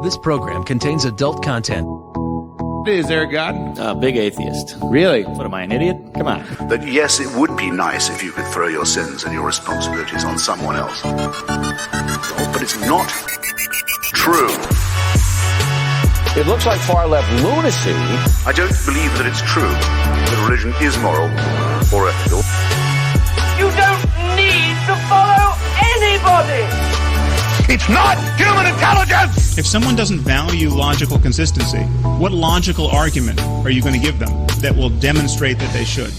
This program contains adult content. Is there a God? Big atheist. Really? What, am I an idiot? Come on. That yes, it would be nice if you could throw your sins and your responsibilities on someone else. But it's not true. It looks like far-left lunacy. I don't believe that it's true that religion is moral or ethical. You don't need to follow anybody! It's not human intelligence! If someone doesn't value logical consistency, what logical argument are you going to give them that will demonstrate that they should?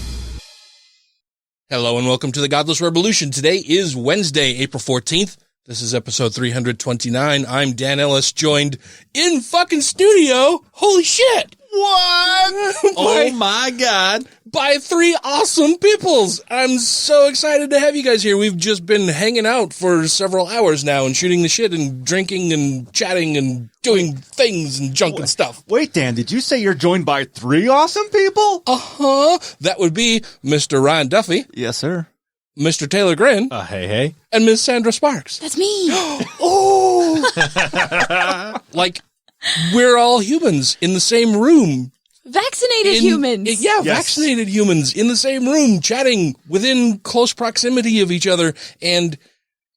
Hello and welcome to the Godless Rebelution. Today is Wednesday, April 14th. This is episode 329. I'm Dan Ellis, joined in fucking studio. Holy shit! What? Oh my God. By three awesome peoples. I'm so excited to have you guys here. We've just been hanging out for several hours now and shooting the shit and drinking and chatting and doing things and junk and stuff. Wait, Dan, did you say you're joined by three awesome people? Uh-huh. That would be Mr. Ryan Duffy. Yes, sir. Mr. Taylor Grin. Hey. And Ms. Sandra Sparks. That's me. Oh! Like, we're all humans in the same room. Vaccinated humans. Yeah, yes. Vaccinated humans in the same room, chatting within close proximity of each other. And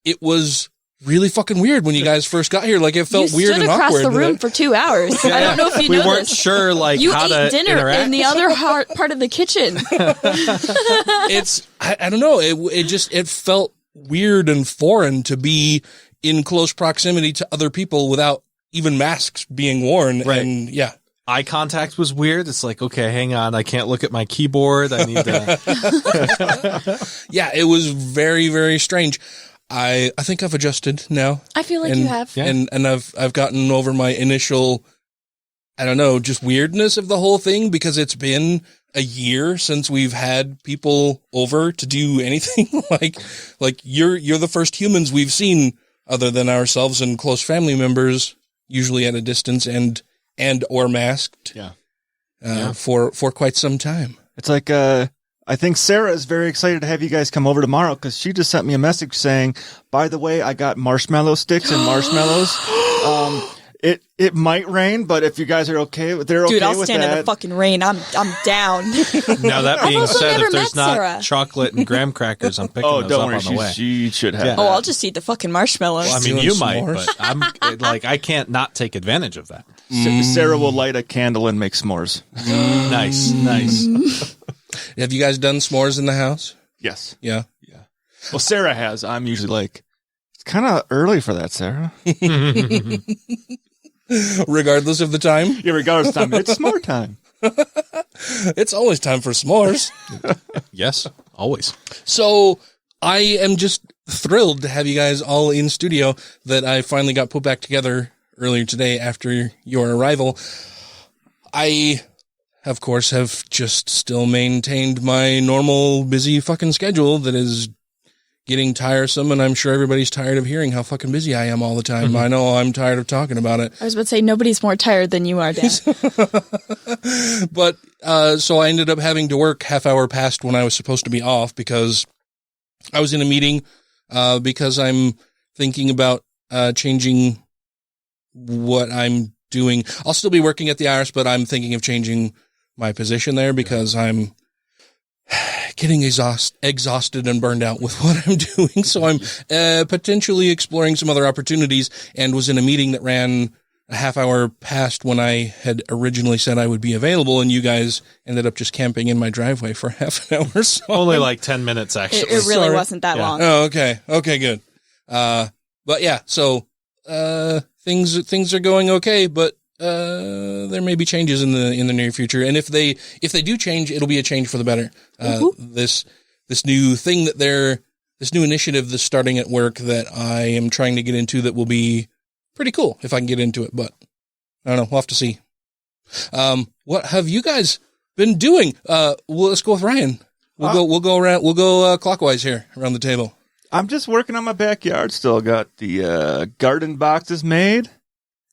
it was really fucking weird when you guys first got here. Like, it felt weird and awkward. You stood across the room for 2 hours. I don't know if you know this. We weren't sure, like, you how to interact. You ate dinner in the other part of the kitchen. I don't know. It felt weird and foreign to be in close proximity to other people without even masks being worn. Right. And yeah. Eye contact was weird. It's like, okay, hang on. I can't look at my keyboard. I need to. Yeah, it was very, very strange. I think I've adjusted now. I feel like you have. Yeah. And I've gotten over my initial, I don't know, just weirdness of the whole thing, because it's been a year since we've had people over to do anything. like you're the first humans we've seen other than ourselves and close family members, usually at a distance and or masked. Yeah. For quite some time. It's like, I think Sarah is very excited to have you guys come over tomorrow, because she just sent me a message saying, by the way, I got marshmallow sticks and marshmallows. It might rain, but if you guys are okay, they're okay with that. Dude, I'll stand in the fucking rain. I'm down. Now, that being said, if there's not Sarah. chocolate and graham crackers, I'm picking those don't up worry, on the way. She should have. Yeah. That. Oh, I'll just eat the fucking marshmallows. Well, I mean, Doing you s'mores. might, but I'm like, I can't not take advantage of that. Sarah will light a candle and make s'mores. Nice. Have you guys done s'mores in the house? Yes. Yeah. Well, Sarah has. I'm usually like, It's kind of early for that, Sarah. Regardless of the time? yeah, regardless of time, it's s'more time. It's always time for s'mores. Yes, always. So I am just thrilled to have you guys all in studio, that I finally got put back together earlier today after your arrival. I, of course, have just still maintained my normal busy fucking schedule that is getting tiresome, and I'm sure everybody's tired of hearing how fucking busy I am all the time. I know I'm tired of talking about it. I was about to say, nobody's more tired than you are, Dan. But, so I ended up having to work half hour past when I was supposed to be off, because I was in a meeting, because I'm thinking about, changing what I'm doing. I'll still be working at the IRS, but I'm thinking of changing my position there, because I'm getting exhausted and burned out with what I'm doing. So I'm potentially exploring some other opportunities, and was in a meeting that ran a half hour past when I had originally said I would be available, and you guys ended up just camping in my driveway for half an hour. So Only like 10 minutes, actually. It really wasn't that long. Oh, okay. Okay, good. But yeah, so things are going okay, but there may be changes in the near future, and if they do change, it'll be a change for the better. This new thing this new initiative that's starting at work that I am trying to get into, that will be pretty cool if I can get into it, but I don't know. We'll have to see. What have you guys been doing? Let's go with Ryan. We'll go clockwise here around the table. I'm just working on my backyard still. Got the garden boxes made.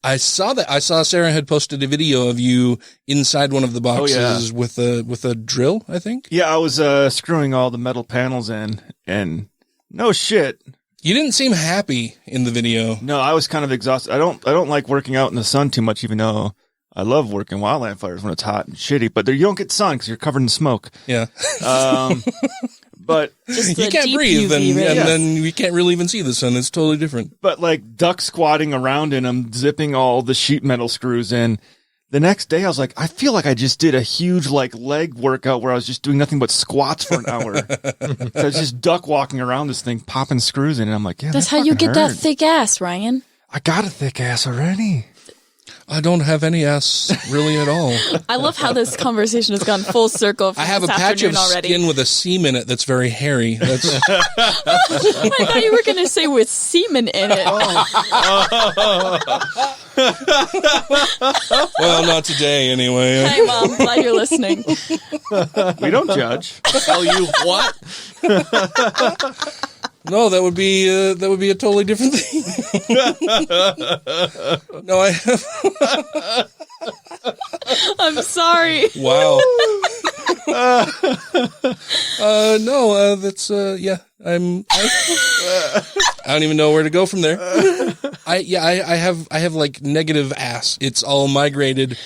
I saw that. I saw Sarah had posted a video of you inside one of the boxes with a drill, I think. Yeah, I was screwing all the metal panels in, and no shit, You didn't seem happy in the video. No, I was kind of exhausted. I don't like working out in the sun too much, even though I love working wildland fires when it's hot and shitty. But you don't get sun because you're covered in smoke. Yeah. But you can't breathe, and then you can't really even see the sun. It's totally different. But like duck squatting around in them, zipping all the sheet metal screws in. The next day, I was like, I feel like I just did a huge leg workout where I was just doing nothing but squats for an hour. So I was just duck walking around this thing, popping screws in, and I'm like, yeah, that's how you get that thick ass, Ryan. I got a thick ass already. I don't have any ass really at all. I love how this conversation has gone full circle. I have a patch of skin with a seam in it that's very hairy. That's... I thought you were going to say with semen in it. Well, not today anyway. Hi, Mom. Glad you're listening. We don't judge. Tell you what? No, that would be a totally different thing. No, I have. I'm sorry. Wow. No, that's yeah. I don't even know where to go from there. I have like negative ass. It's all migrated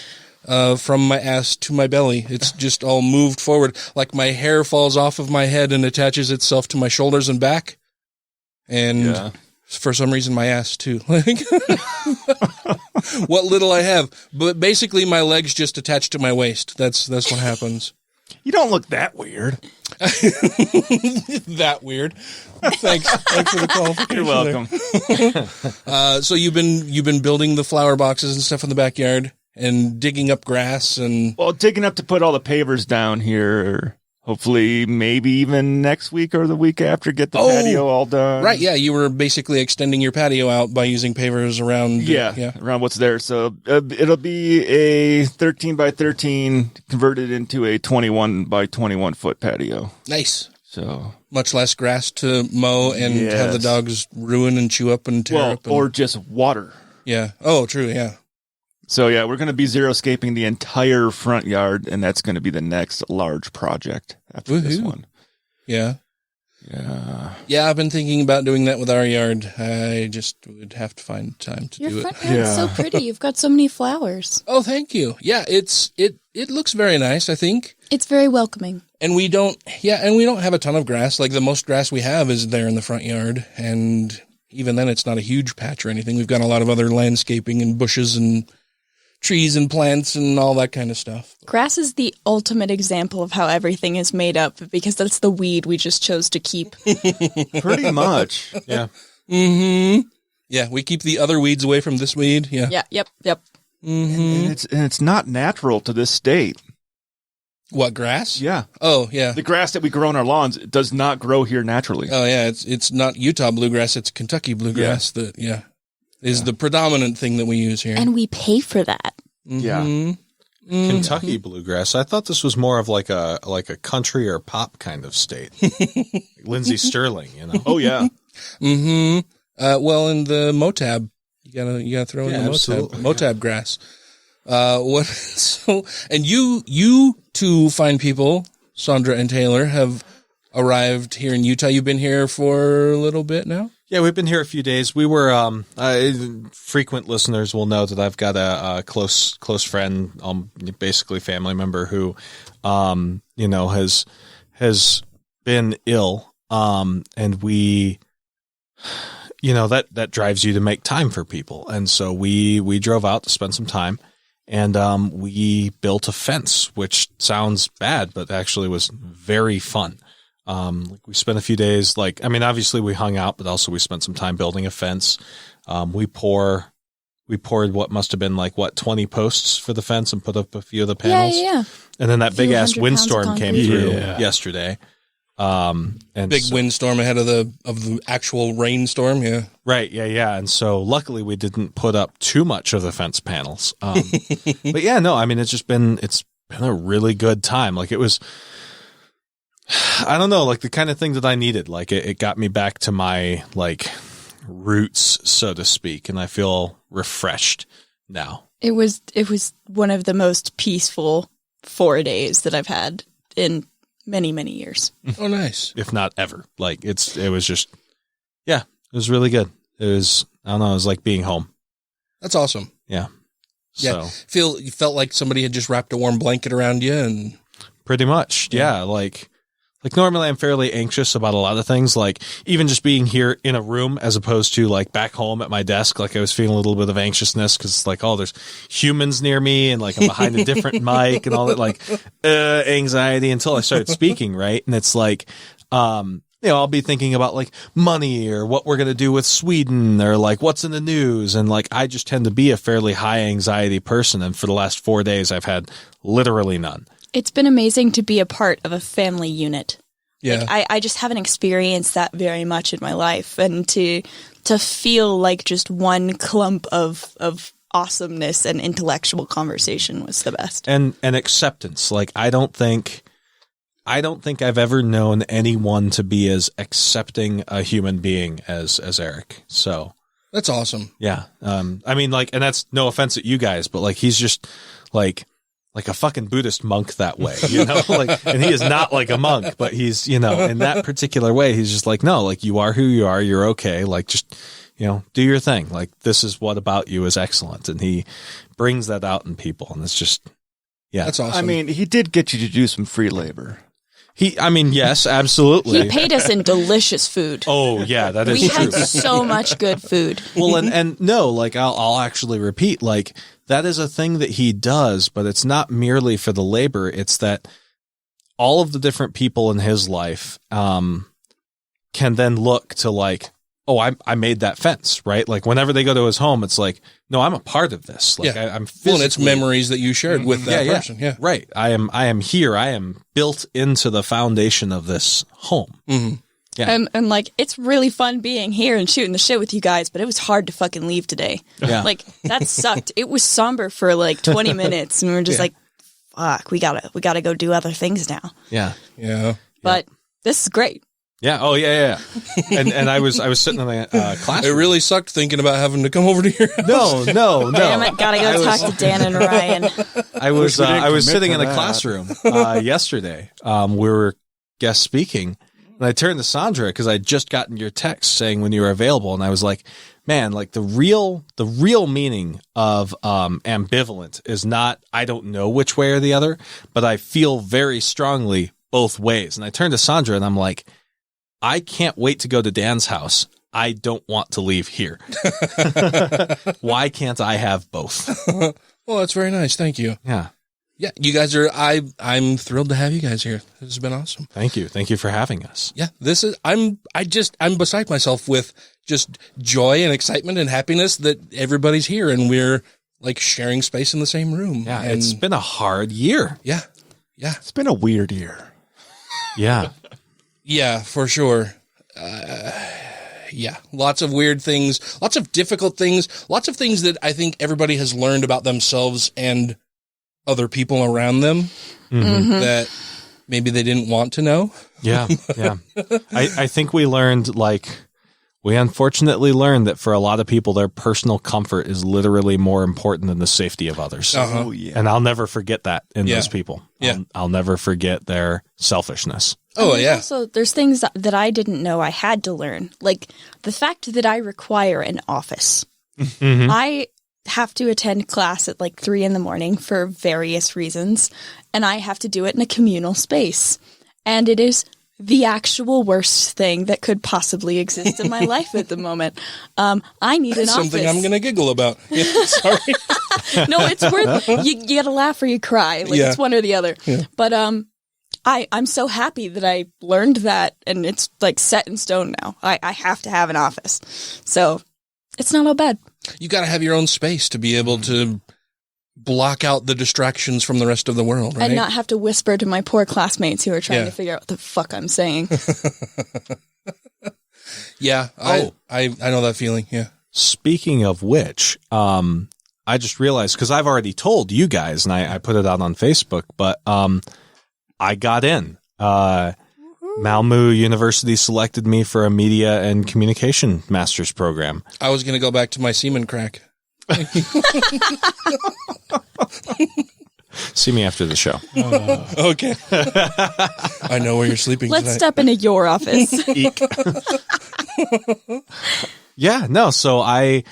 from my ass to my belly. It's just all moved forward. Like my hair falls off of my head and attaches itself to my shoulders and back. And for some reason, my ass too. Like what little I have, but basically, my legs just attached to my waist. That's what happens. You don't look that weird. That weird. Thanks for the qualification. You're welcome. So you've been building the flower boxes and stuff in the backyard and digging up grass and digging up to put all the pavers down here. Hopefully, maybe even next week or the week after, get the patio all done. Right, yeah, you were basically extending your patio out by using pavers around. Around what's there. So it'll be a 13 by 13 converted into a 21 by 21 foot patio. Nice. So much less grass to mow and have the dogs ruin and chew up and tear up. Or just water. Yeah. Oh, true, yeah. So, we're going to be xeriscaping the entire front yard, and that's going to be the next large project after this one. Yeah. Yeah. Yeah, I've been thinking about doing that with our yard. I just would have to find time to do it. Your front yard's so pretty. You've got so many flowers. Oh, thank you. Yeah, it looks very nice, I think. It's very welcoming. And we don't have a ton of grass. Like the most grass we have is there in the front yard, and even then it's not a huge patch or anything. We've got a lot of other landscaping and bushes and trees and plants and all that kind of stuff. Grass is the ultimate example of how everything is made up because that's the weed we just chose to keep. Pretty much. Yeah. Mm-hmm. Yeah, we keep the other weeds away from this weed. Yeah. Yeah. Yep. Mm-hmm. And it's not natural to this state. What, grass? Yeah. Oh, yeah. The grass that we grow on our lawns does not grow here naturally. Oh, yeah. It's not Utah bluegrass. It's Kentucky bluegrass. Yeah. Is the predominant thing that we use here. And we pay for that. Mm-hmm. Yeah. Mm-hmm. Kentucky bluegrass. I thought this was more of like a country or pop kind of state. Lindsey Sterling, you know. Oh yeah. Mm-hmm. Well, in the Motab, you gotta throw in the Motab grass. And you two fine people, Sandra and Taylor, have arrived here in Utah. You've been here for a little bit now? Yeah, we've been here a few days. We were frequent listeners will know that I've got a close friend, basically family member who, has been ill, and we, that drives you to make time for people, and so we drove out to spend some time, and we built a fence, which sounds bad, but actually was very fun. We spent a few days, obviously we hung out, but also we spent some time building a fence. We poured what must have been 20 posts for the fence and put up a few of the panels. Yeah. And then that big ass windstorm came through yesterday. Big windstorm ahead of the actual rainstorm. Yeah. Right. Yeah. And so luckily we didn't put up too much of the fence panels. But yeah, no, it's been a really good time. It was, I don't know, the kind of thing that I needed. It got me back to my roots, so to speak, and I feel refreshed now. It was one of the most peaceful 4 days that I've had in many, many years. Oh, nice. If not ever. It was just, yeah, It was really good. It was, I don't know, it was like being home. That's awesome. Yeah. Yeah. So You felt like somebody had just wrapped a warm blanket around you and pretty much. Yeah. Like normally I'm fairly anxious about a lot of things, like even just being here in a room as opposed to like back home at my desk. Like I was feeling a little bit of anxiousness because like, oh, there's humans near me and like I'm behind a different mic and all that, like anxiety until I started speaking. Right. And it's like, I'll be thinking about like money or what we're going to do with Sweden or like what's in the news. And like, I just tend to be a fairly high anxiety person. And for the last 4 days, I've had literally none. It's been amazing to be a part of a family unit. yeah. Like, I just haven't experienced that very much in my life. And to feel like just one clump of awesomeness and intellectual conversation was the best. And acceptance. Like, I don't think I've ever known anyone to be as accepting a human being as Eric. So That's awesome. yeah. I mean, like, and that's no offense at you guys, but like, he's just like a fucking Buddhist monk that way, you know, like, and he is not like a monk, but he's, in that particular way, he's just like, no, like you are who you are. You're okay. Like, just, do your thing. Like, this is what about you is excellent. And he brings that out in people. And it's just, yeah. That's awesome. I mean, he did get you to do some free labor. Yes, absolutely. He paid us in delicious food. Oh yeah, that is We true. had so much good food. Well, and no, like I'll actually repeat, like that is a thing that he does, but it's not merely for the labor. It's that all of the different people in his life can then look to like, oh, I made that fence, right? Like whenever they go to his home, it's like, no, I'm a part of this. Like I'm physically, well, it's memories that you shared with that person. Yeah. Right. I am here. I am built into the foundation of this home. Mm-hmm. Yeah. And like, it's really fun being here and shooting the shit with you guys, but it was hard to fucking leave today. Yeah. Like, that sucked. It was somber for like 20 minutes, and we were just like, fuck, we gotta go do other things now. Yeah. Yeah. But this is great. Yeah. Oh yeah. And I was sitting in the classroom. It really sucked thinking about having to come over to your house. No. Damn it, gotta go talk to Dan and Ryan. I was sitting in a that. classroom yesterday. We were guest speaking, and I turned to Sandra because I'd just gotten your text saying when you were available, and I was like, man, like the real meaning of ambivalent is not I don't know which way or the other, but I feel very strongly both ways. And I turned to Sandra and I'm like, I can't wait to go to Dan's house. I don't want to leave here. Why can't I have both? Well, that's very nice. Thank you. Yeah. Yeah, you guys are. I'm thrilled to have you guys here. This has been awesome. Thank you. Thank you for having us. Yeah, this is. I'm beside myself with just joy and excitement and happiness that everybody's here and we're like sharing space in the same room. Yeah, and it's been a hard year. Yeah. It's been a weird year. Yeah. Yeah, for sure. Yeah, lots of weird things, lots of difficult things, lots of things that I think everybody has learned about themselves and other people around them that maybe they didn't want to know. Yeah. I think we unfortunately learned that for a lot of people, their personal comfort is literally more important than the safety of others. Uh-huh. Oh, yeah. And I'll never forget that in Yeah. those people. Yeah. I'll never forget their selfishness. Oh, yeah. Also, there's things that I didn't know I had to learn. Like the fact that I require an office. I have to attend class at like 3 a.m. for various reasons, and I have to do it in a communal space. And it is the actual worst thing that could possibly exist in my life at the moment. I need an office. Something I'm going to giggle about. Yeah, sorry. No, it's worth you gotta laugh or you cry. Like Yeah. it's one or the other. Yeah. But I'm so happy that I learned that, and it's like set in stone now. I have to have an office. So it's not all bad. You got to have your own space to be able to block out the distractions from the rest of the world, right? And not have to whisper to my poor classmates who are trying Yeah. to figure out what the fuck I'm saying. Yeah, I know that feeling. Yeah. Speaking of which, I just realized, because I've already told you guys, and I put it out on Facebook, but I got in. Malmö University selected me for a media and communication master's program. I was going to go back to my semen crack. See me after the show. Okay. I know where you're sleeping Let's tonight. step into your office. Eek. Yeah, no. So I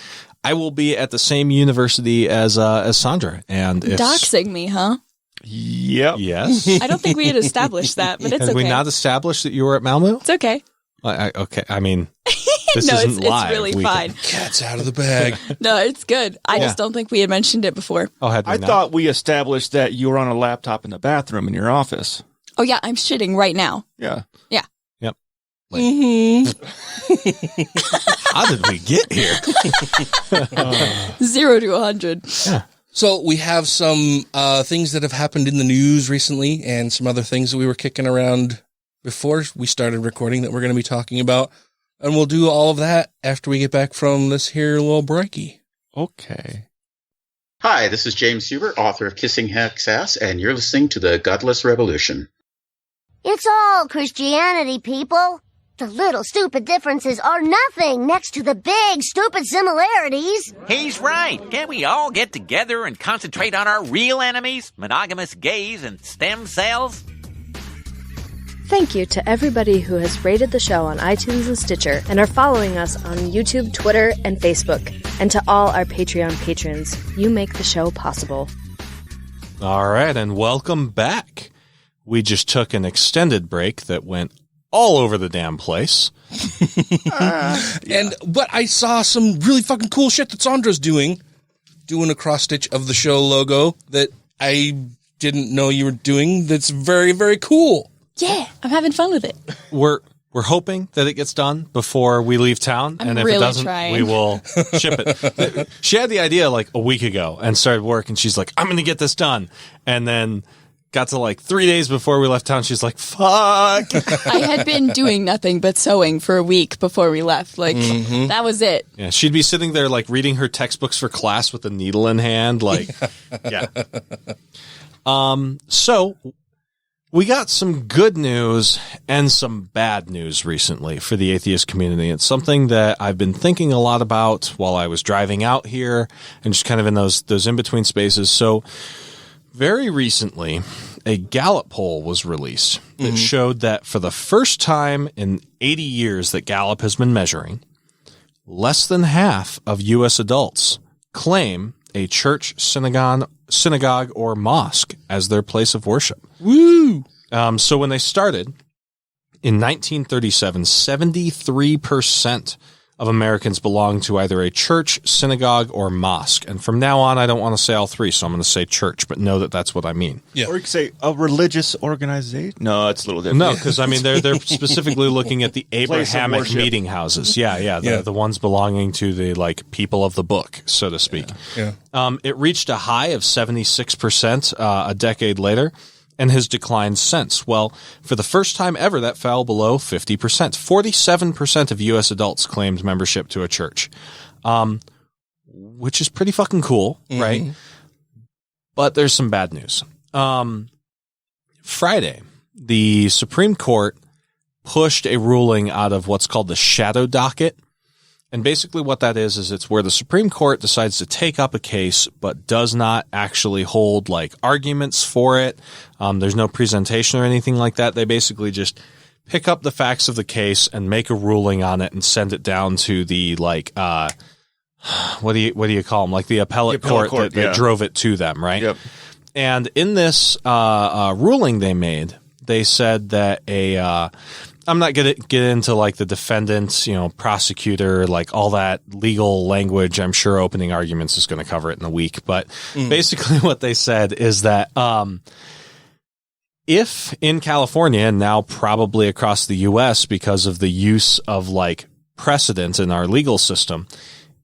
will be at the same university as Sandra, and if Doxing me, huh? Yep. Yes. I don't think we had established that, but it's Had okay. we not established that you were at Malmo? It's okay. Okay. I mean, this No, isn't live. it's really We fine. Cat's out of the bag. No, it's good. I just don't think we had mentioned it before. Oh, had we I not? thought we established that you were on a laptop in the bathroom in your office. Oh, yeah, I'm shitting right now. Yeah. Yeah. Yep. Mm-hmm. How did we get here? 0 to 100. Yeah. So we have some things that have happened in the news recently and some other things that we were kicking around before we started recording that we're going to be talking about. And we'll do all of that after we get back from this here little breaky. Okay. Hi, this is James Hubert, author of Kissing Heck's Ass, and you're listening to the Godless Rebelution. It's all Christianity, people. The little stupid differences are nothing next to the big stupid similarities. He's right. Can't we all get together and concentrate on our real enemies, monogamous gays and stem cells? Thank you to everybody who has rated the show on iTunes and Stitcher and are following us on YouTube, Twitter, and Facebook. And to all our Patreon patrons, you make the show possible. All right, and welcome back. We just took an extended break that went all over the damn place. But I saw some really fucking cool shit that Sandra's doing a cross stitch of the show logo that I didn't know you were doing. That's very, very cool. Yeah, I'm having fun with it. We're hoping that it gets done before we leave town, I'm and if really it doesn't, trying. we will ship it. She had the idea like a week ago and started work, and she's like, "I'm going to get this done," and then got to like 3 days before we left town. She's like, "Fuck!" I had been doing nothing but sewing for a week before we left. Like that was it. Yeah, she'd be sitting there like reading her textbooks for class with a needle in hand. Like, yeah. So we got some good news and some bad news recently for the atheist community. It's something that I've been thinking a lot about while I was driving out here and just kind of in those in-between spaces. So very recently, a Gallup poll was released that showed that for the first time in 80 years that Gallup has been measuring, less than half of U.S. adults claim a church, synagogue, or mosque as their place of worship. Woo! So when they started, in 1937, 73% of Americans belonged to either a church, synagogue, or mosque. And from now on, I don't want to say all three, so I'm going to say church, but know that that's what I mean. Yeah. Or you could say a religious organization. No, it's a little different. No, because I mean they're specifically looking at the Abrahamic worship. meeting houses. Yeah, the ones belonging to the like people of the book, so to speak. Yeah. It reached a high of 76% a decade later, and has declined since. Well, for the first time ever, that fell below 50%. 47% of U.S. adults claimed membership to a church, which is pretty fucking cool, right? But there's some bad news. Friday, the Supreme Court pushed a ruling out of what's called the shadow docket. And basically what that is it's where the Supreme Court decides to take up a case but does not actually hold like arguments for it. There's no presentation or anything like that. They basically just pick up the facts of the case and make a ruling on it and send it down to the like what do you call them? Like the appellate court that drove it to them, right? Yep. And in this ruling they made, they said that I'm not going to get into like the defendant, prosecutor, like all that legal language. I'm sure opening arguments is going to cover it in a week. But basically what they said is that if in California and now probably across the U.S. because of the use of like precedent in our legal system,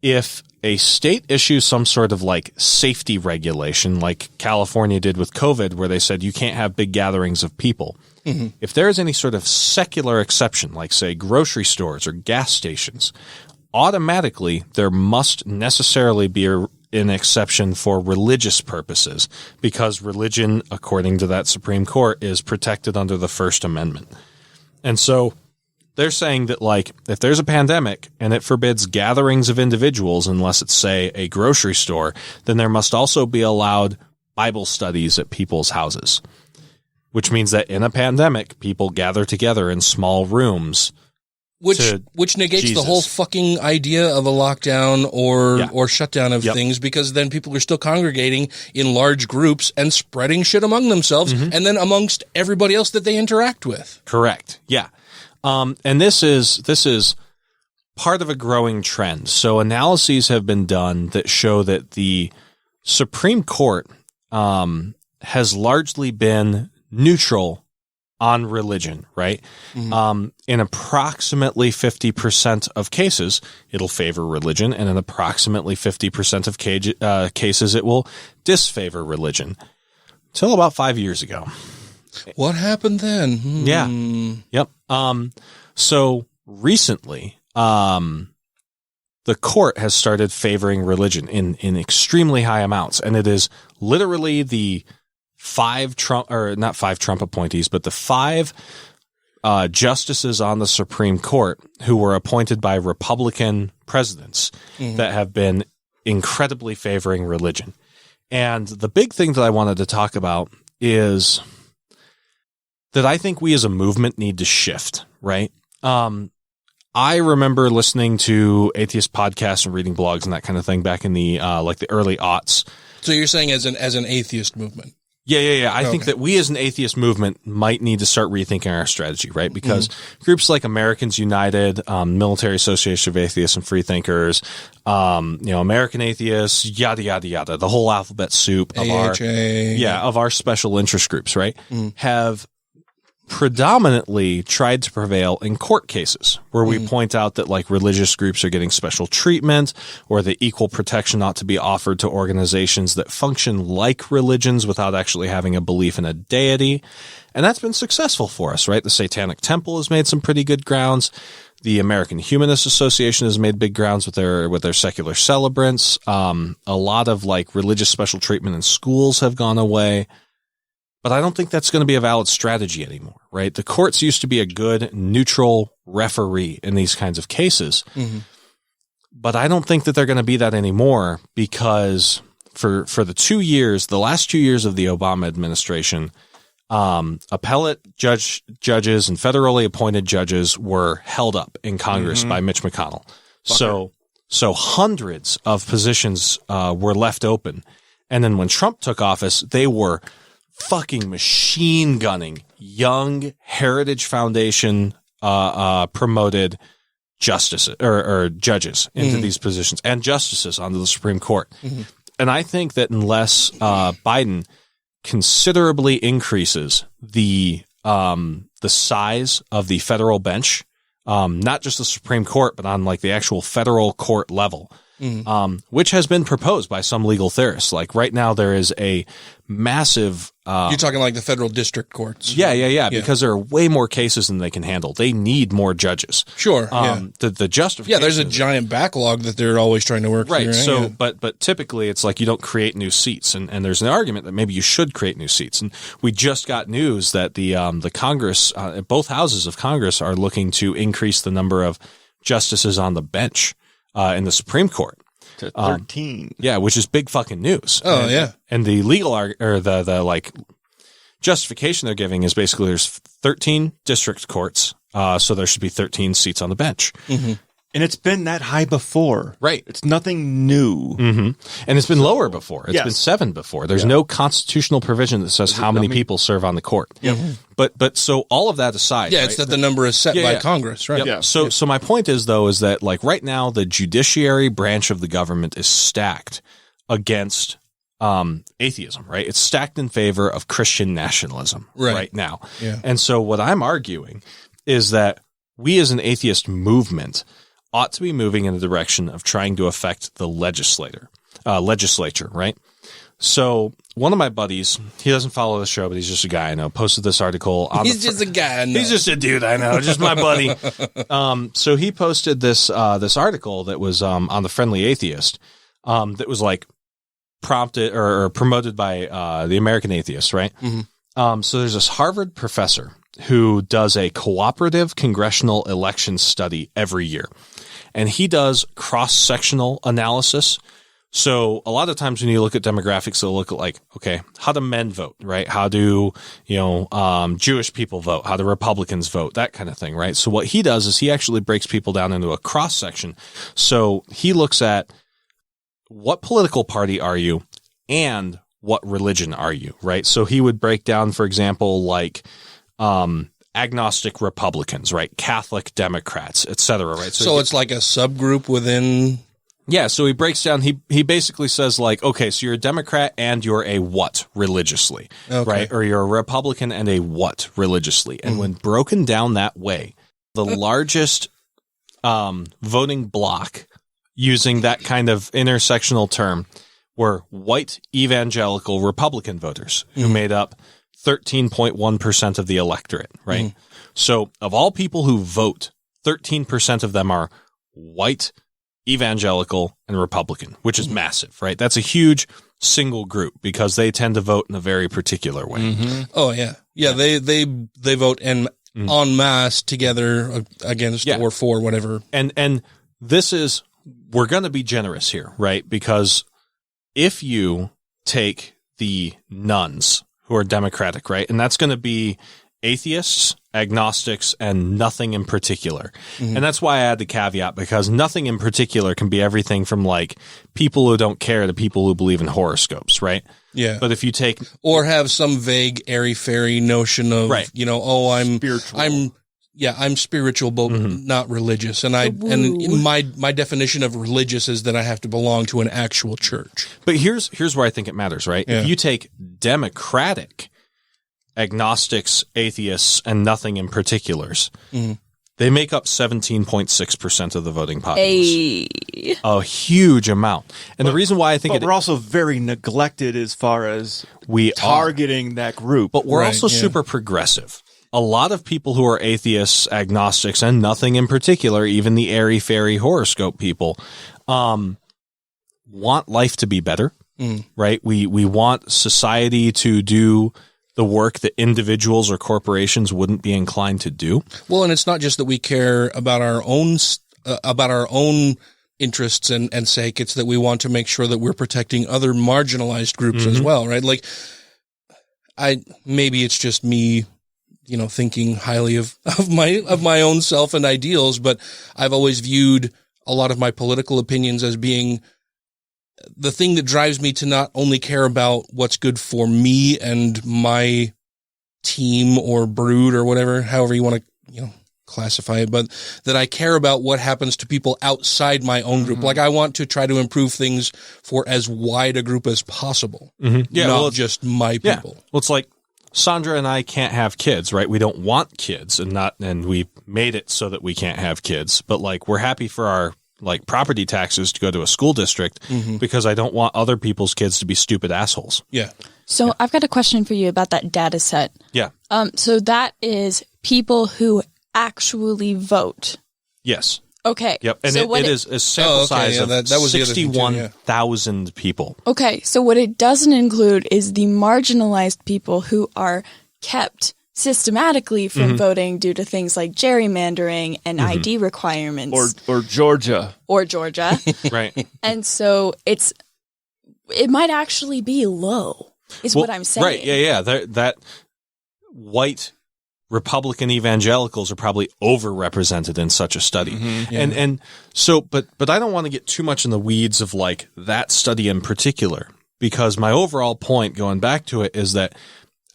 if a state issues some sort of like safety regulation like California did with COVID, where they said you can't have big gatherings of people, if there is any sort of secular exception, like, say, grocery stores or gas stations, automatically there must necessarily be an exception for religious purposes, because religion, according to that Supreme Court, is protected under the First Amendment. And so they're saying that, like, if there's a pandemic and it forbids gatherings of individuals unless it's, say, a grocery store, then there must also be allowed Bible studies at people's houses. Which means that in a pandemic, people gather together in small rooms Which negates Jesus. the whole fucking idea of a lockdown or shutdown of things, because then people are still congregating in large groups and spreading shit among themselves and then amongst everybody else that they interact with. Correct. Yeah. And this is part of a growing trend. So analyses have been done that show that the Supreme Court has largely been neutral on religion, right? In approximately 50% of cases, it'll favor religion, and in approximately 50% of cases, it will disfavor religion. Till about 5 years ago. What happened then? Yeah. Yep. So recently, the court has started favoring religion in extremely high amounts, and it is literally the not five Trump appointees, but the 5 justices on the Supreme Court who were appointed by Republican presidents that have been incredibly favoring religion. And the big thing that I wanted to talk about is that I think we as a movement need to shift, right? I remember listening to atheist podcasts and reading blogs and that kind of thing back in the the early aughts. So you're saying as an atheist movement? Yeah. I think that we as an atheist movement might need to start rethinking our strategy, right? Because groups like Americans United, Military Association of Atheists and Freethinkers, American Atheists, yada, yada, yada, the whole alphabet soup of our special interest groups, right? Have predominantly tried to prevail in court cases where we point out that like religious groups are getting special treatment, or that equal protection ought to be offered to organizations that function like religions without actually having a belief in a deity. And that's been successful for us, right? The Satanic Temple has made some pretty good grounds. The American Humanist Association has made big grounds with their secular celebrants. A lot of like religious special treatment in schools have gone away. But I don't think that's going to be a valid strategy anymore, right? The courts used to be a good, neutral referee in these kinds of cases. But I don't think that they're going to be that anymore, because for the last 2 years of the Obama administration, appellate judges and federally appointed judges were held up in Congress by Mitch McConnell. So hundreds of positions were left open. And then when Trump took office, they were fucking machine gunning young Heritage Foundation promoted justices or judges into these positions, and justices onto the Supreme Court. And I think that unless Biden considerably increases the size of the federal bench, not just the Supreme Court, but on like the actual federal court level, which has been proposed by some legal theorists. Like right now, there is a massive. You're talking like the federal district courts. Yeah. Because there are way more cases than they can handle. They need more judges. Sure. The justification. Yeah, there's a giant backlog that they're always trying to work through. Right. So, but typically it's like you don't create new seats, and there's an argument that maybe you should create new seats. And we just got news that the Congress, both houses of Congress, are looking to increase the number of justices on the bench in the Supreme Court to 13. Yeah, which is big fucking news. And the legal the justification they're giving is basically there's 13 district courts, so there should be 13 seats on the bench. And it's been that high before. Right. It's nothing new. And it's been lower before. It's been 7 before. There's no constitutional provision that says how many people serve on the court. But so all of that aside. Yeah, it's that the number is set by Congress, right? Yep. So my point is, though, is that like right now, the judiciary branch of the government is stacked against atheism, right? It's stacked in favor of Christian nationalism right now. And so what I'm arguing is that we as an atheist movement ought to be moving in the direction of trying to affect the legislature, right? So one of my buddies, he doesn't follow the show, but he's just a guy I know, posted this article on He's just a guy I know. He's just a dude I know, just my buddy. So he posted this article that was on the Friendly Atheist that was like prompted or promoted by the American Atheists, right? So there's this Harvard professor who does a cooperative congressional election study every year. And he does cross-sectional analysis. So a lot of times when you look at demographics, they'll look at like, okay, how do men vote, right? How do, Jewish people vote? How do Republicans vote? That kind of thing, right? So what he does is he actually breaks people down into a cross section. So he looks at what political party are you and what religion are you, right? So he would break down, for example, like, agnostic Republicans, right? Catholic Democrats, etc., right? So it's like a subgroup within. Yeah, so he breaks down, he basically says like, okay, so you're a Democrat and you're a what religiously, right? Or you're a Republican and a what religiously. And when broken down that way, the largest voting block using that kind of intersectional term were white evangelical Republican voters who made up 13.1% of the electorate, right? So of all people who vote, 13% of them are white evangelical and Republican, which is massive, right? That's a huge single group because they tend to vote in a very particular way. Oh yeah. Yeah. They vote en masse together against or for whatever. And this is, we're going to be generous here, right? Because if you take the nuns who are Democratic, right? And that's going to be atheists, agnostics, and nothing in particular. And that's why I add the caveat, because nothing in particular can be everything from like people who don't care to people who believe in horoscopes, right? Yeah. But if you take or have some vague airy-fairy notion of, I'm spiritual. I'm spiritual, but not religious. And my definition of religious is that I have to belong to an actual church. But here's where I think it matters, right? Yeah. If you take Democratic agnostics, atheists, and nothing in particulars, they make up 17.6% of the voting populace. A huge amount. And the reason why I think we're also very neglected as far as targeting that group. But we're also super progressive. A lot of people who are atheists, agnostics, and nothing in particular, even the airy-fairy horoscope people, want life to be better, right? We want society to do the work that individuals or corporations wouldn't be inclined to do. Well, and it's not just that we care about our own interests and sake. It's that we want to make sure that we're protecting other marginalized groups as well, right? Like, maybe it's just me, thinking highly of my own self and ideals, but I've always viewed a lot of my political opinions as being the thing that drives me to not only care about what's good for me and my team or brood or whatever, however you want to, classify it, but that I care about what happens to people outside my own group. Like I want to try to improve things for as wide a group as possible. Not just my people. Well, it's like Sandra and I can't have kids, right? We don't want kids and we made it so that we can't have kids, but like we're happy for our like property taxes to go to a school district because I don't want other people's kids to be stupid assholes. Yeah. So I've got a question for you about that data set. Yeah. So that is people who actually vote. Yes. Okay. Yep. And so it is a sample size of that was 61,000 people. Okay. So what it doesn't include is the marginalized people who are kept systematically from voting due to things like gerrymandering and ID requirements. Or Georgia. Right. And so it might actually be low, is what I'm saying. Right. Yeah. That white Republican evangelicals are probably overrepresented in such a study. And so, but I don't want to get too much in the weeds of like that study in particular, because my overall point going back to it is that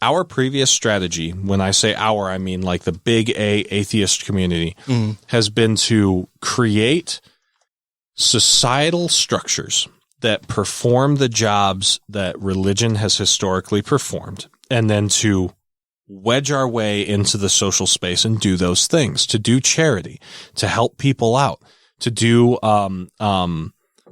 our previous strategy, when I say our, I mean like the big A atheist community, has been to create societal structures that perform the jobs that religion has historically performed, and then to wedge our way into the social space and do those things, to do charity, to help people out, to do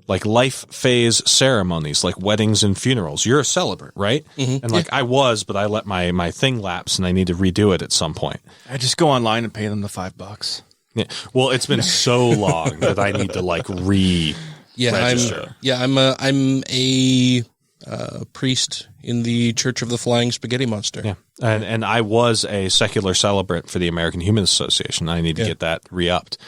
like life phase ceremonies, like weddings and funerals. You're a celebrant, right? And like I was, but I let my thing lapse and I need to redo it at some point. I just go online and pay them the $5. Yeah. Well, it's been so long that I need to like register. I'm a priest in the Church of the Flying Spaghetti Monster. Yeah. And I was a secular celebrant for the American Humanist Association. I need to get that re-upped.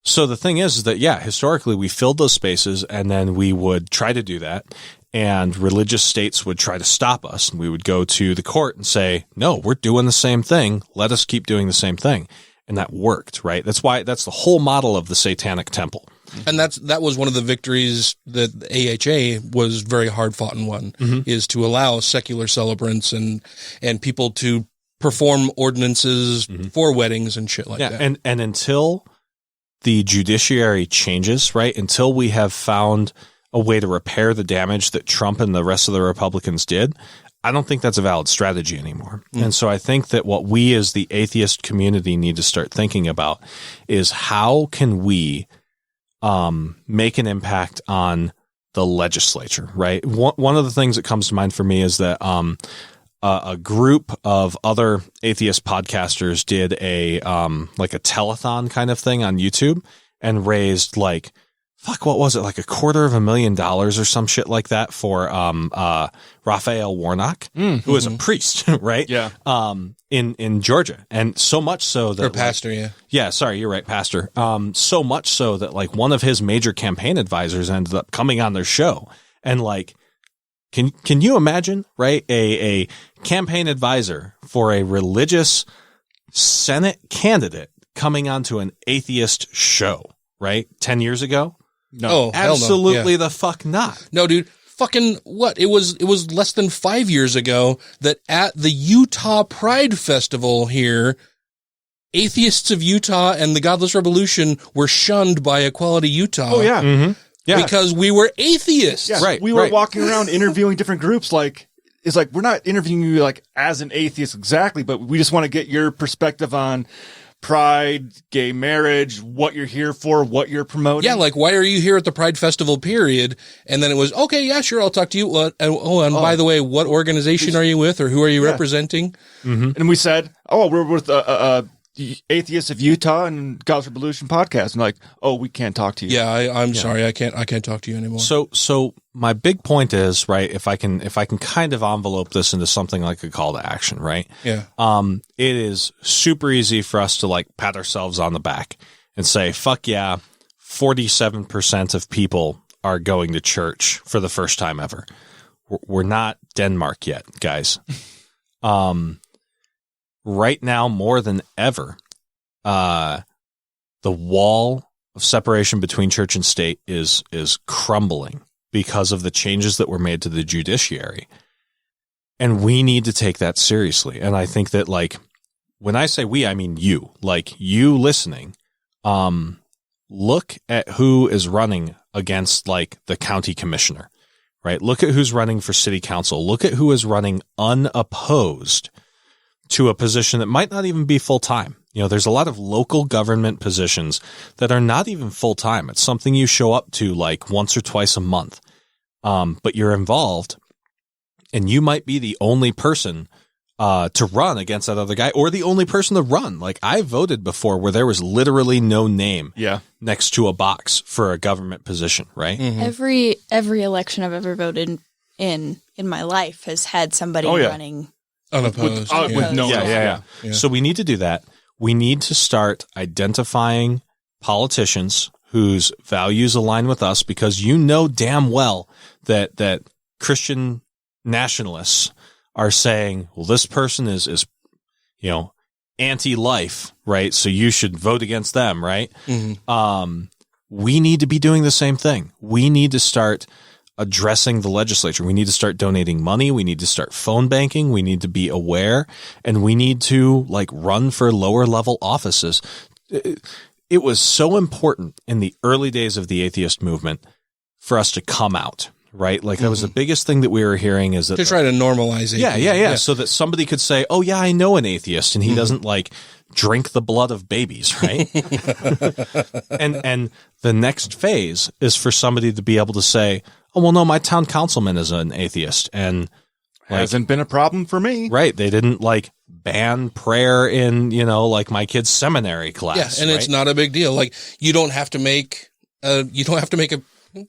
So the thing is that, yeah, historically we filled those spaces and then we would try to do that and religious states would try to stop us. And we would go to the court and say, no, we're doing the same thing. Let us keep doing the same thing. And that worked, right? That's the whole model of the Satanic Temple. And that was one of the victories that the AHA was very hard fought and won, is to allow secular celebrants and people to perform ordinances for weddings and shit like that. And until the judiciary changes, right? Until we have found a way to repair the damage that Trump and the rest of the Republicans did, I don't think that's a valid strategy anymore. And so I think that what we as the atheist community need to start thinking about is how can we make an impact on the legislature, right? One of the things that comes to mind for me is that a group of other atheist podcasters did a telethon kind of thing on YouTube and raised what was it? Like $250,000 or some shit like that for Raphael Warnock, who is a priest, right? Yeah. In Georgia. And so much so that pastor, yeah. Yeah, sorry, you're right, pastor. So much so that one of his major campaign advisors ended up coming on their show. And can you imagine, right? A campaign advisor for a religious Senate candidate coming onto an atheist show, right? 10 years ago? No. Oh, absolutely no. Yeah. the fuck not. No, dude. Fucking what? It was less than 5 years ago that at the Utah Pride Festival here, atheists of Utah and the Godless Rebelution were shunned by Equality Utah. Oh, yeah. Mm-hmm. Yeah. Because we were atheists. Yeah, right. We were walking around interviewing different groups. It's we're not interviewing you as an atheist exactly, but we just want to get your perspective on Pride, gay marriage, what you're here for, what you're promoting. Yeah, why are you here at the Pride Festival, period? And then it was, okay, yeah, sure, I'll talk to you. By the way, what organization are you with or who are you representing? Mm-hmm. And we said, we're with Atheists of Utah and Godless Rebelution podcast. And we can't talk to you. Yeah, I'm sorry, I can't talk to you anymore. So my big point is, right, if I can kind of envelope this into something like a call to action, right? Yeah. It is super easy for us to pat ourselves on the back and say, fuck yeah, 47% of people are going to church for the first time ever. We're not Denmark yet, guys. Right now, more than ever, the wall of separation between church and state is crumbling because of the changes that were made to the judiciary. And we need to take that seriously. And I think that when I say we, I mean you, you listening, look at who is running against the county commissioner, right? Look at who's running for city council. Look at who is running unopposed to a position that might not even be full-time. There's a lot of local government positions that are not even full-time. It's something you show up to once or twice a month. But you're involved and you might be the only person to run against that other guy or the only person to run. I voted before where there was literally no name next to a box for a government position, right? Mm-hmm. Every election I've ever voted in my life has had somebody running unopposed. With no. Yeah. So we need to do that. We need to start identifying politicians whose values align with us because damn well that Christian nationalists are saying, well, this person is anti-life, right? So you should vote against them, right? Mm-hmm. We need to be doing the same thing. We need to start addressing the legislature. We need to start donating money. We need to start phone banking. We need to be aware, and we need to run for lower level offices. It was so important in the early days of the atheist movement for us to come out, right? That was the biggest thing that we were hearing is that to try to normalize it. Yeah. So that somebody could say, oh yeah, I know an atheist and he doesn't drink the blood of babies, right? and the next phase is for somebody to be able to say, oh, well, no, my town councilman is an atheist and hasn't been a problem for me. Right. They didn't ban prayer in, my kid's seminary class. Yeah. And it's not a big deal. You don't have to make a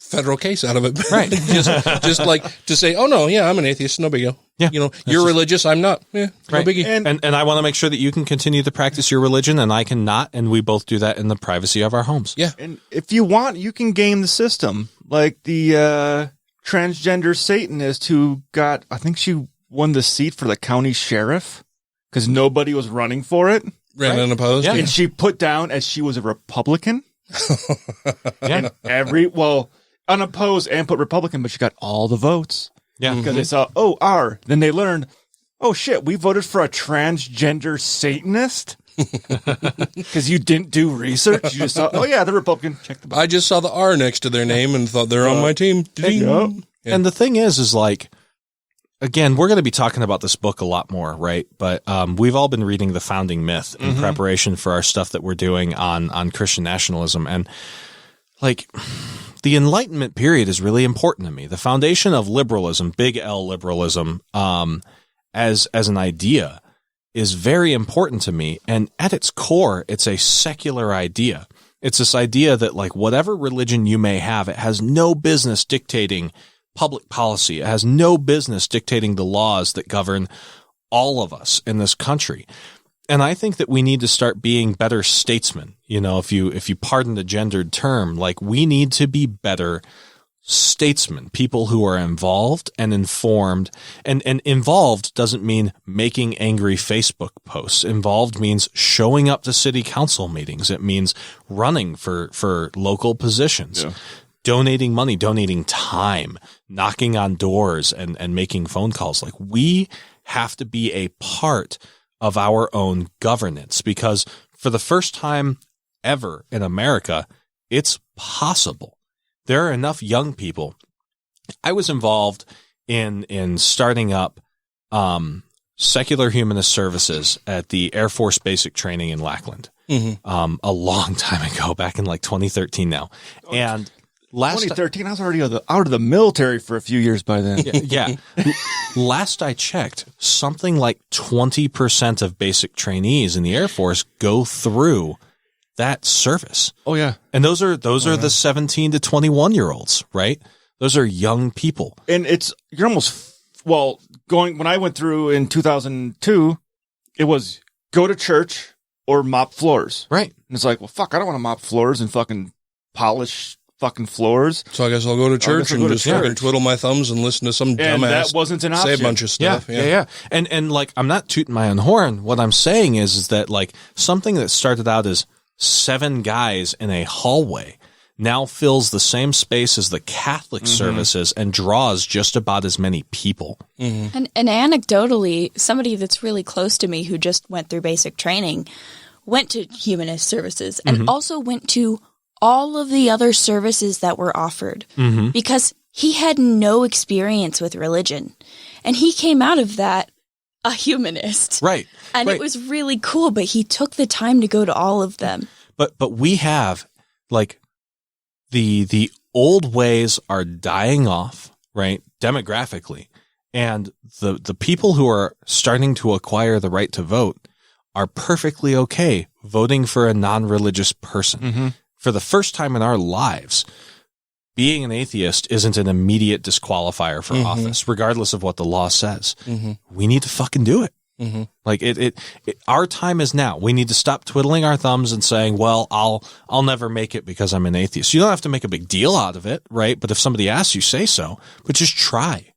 federal case out of it. Right. just like to say, oh no, yeah, I'm an atheist. No big deal. Yeah. You know, you're religious. I'm not. Yeah. No biggie. And I want to make sure that you can continue to practice your religion and I cannot. And we both do that in the privacy of our homes. Yeah. And if you want, you can game the system. Like the transgender Satanist who got, I think she won the seat for the county sheriff because nobody was running for it. Ran unopposed. Yeah. And she put down as she was a Republican. Yeah. And unopposed and put Republican, but she got all the votes. Yeah. Because they saw OR. Then they learned, oh shit, we voted for a transgender Satanist? Because you didn't do research. You just saw, oh yeah, the Republican. Check the box. I just saw the R next to their name and thought they're on my team. Yep. Yeah. And the thing is like, again, we're going to be talking about this book a lot more, right? But we've all been reading The Founding Myth in preparation for our stuff that we're doing on Christian nationalism. And like the Enlightenment period is really important to me. The foundation of liberalism, big L liberalism, as an idea is very important to me. And at its core, it's a secular idea. It's this idea that like whatever religion you may have, it has no business dictating public policy. It has no business dictating the laws that govern all of us in this country. And I think that we need to start being better statesmen. You know, if you pardon the gendered term, like we need to be better statesmen, people who are involved and informed. And involved doesn't mean making angry Facebook posts. Involved means showing up to city council meetings. It means running for local positions. Yeah. Donating money, donating time, knocking on doors and making phone calls. Like we have to be a part of our own governance because for the first time ever in America, it's possible. There are enough young people. I was involved in starting up secular humanist services at the Air Force Basic Training in Lackland a long time ago, back in like 2013 now. And 2013, I was already out of the military for a few years by then. Yeah. Last I checked, something like 20% of basic trainees in the Air Force go through that service. Oh yeah. And those are the 17 to 21 year olds, right? Those are young people. And you're almost, when I went through in 2002, it was go to church or mop floors. Right. And it's like, well, fuck, I don't want to mop floors and fucking polish fucking floors. So I guess I'll go to church and just fucking twiddle my thumbs and listen to some dumbass that wasn't an option. say a bunch of stuff. Yeah. And like, I'm not tooting my own horn. What I'm saying is that like something that started out as 7 guys in a hallway now fills the same space as the Catholic services and draws just about as many people. And anecdotally, somebody that's really close to me who just went through basic training went to humanist services and also went to all of the other services that were offered because he had no experience with religion. And he came out of that a humanist. Right. And it was really cool, but he took the time to go to all of them. But we have like the old ways are dying off, right? Demographically. And the people who are starting to acquire the right to vote are perfectly okay voting for a non-religious person. For the first time in our lives, being an atheist isn't an immediate disqualifier for office, regardless of what the law says. We need to fucking do it. Like our time is now. We need to stop twiddling our thumbs and saying, well, I'll never make it because I'm an atheist. You don't have to make a big deal out of it, right? But if somebody asks you, say so, but just try.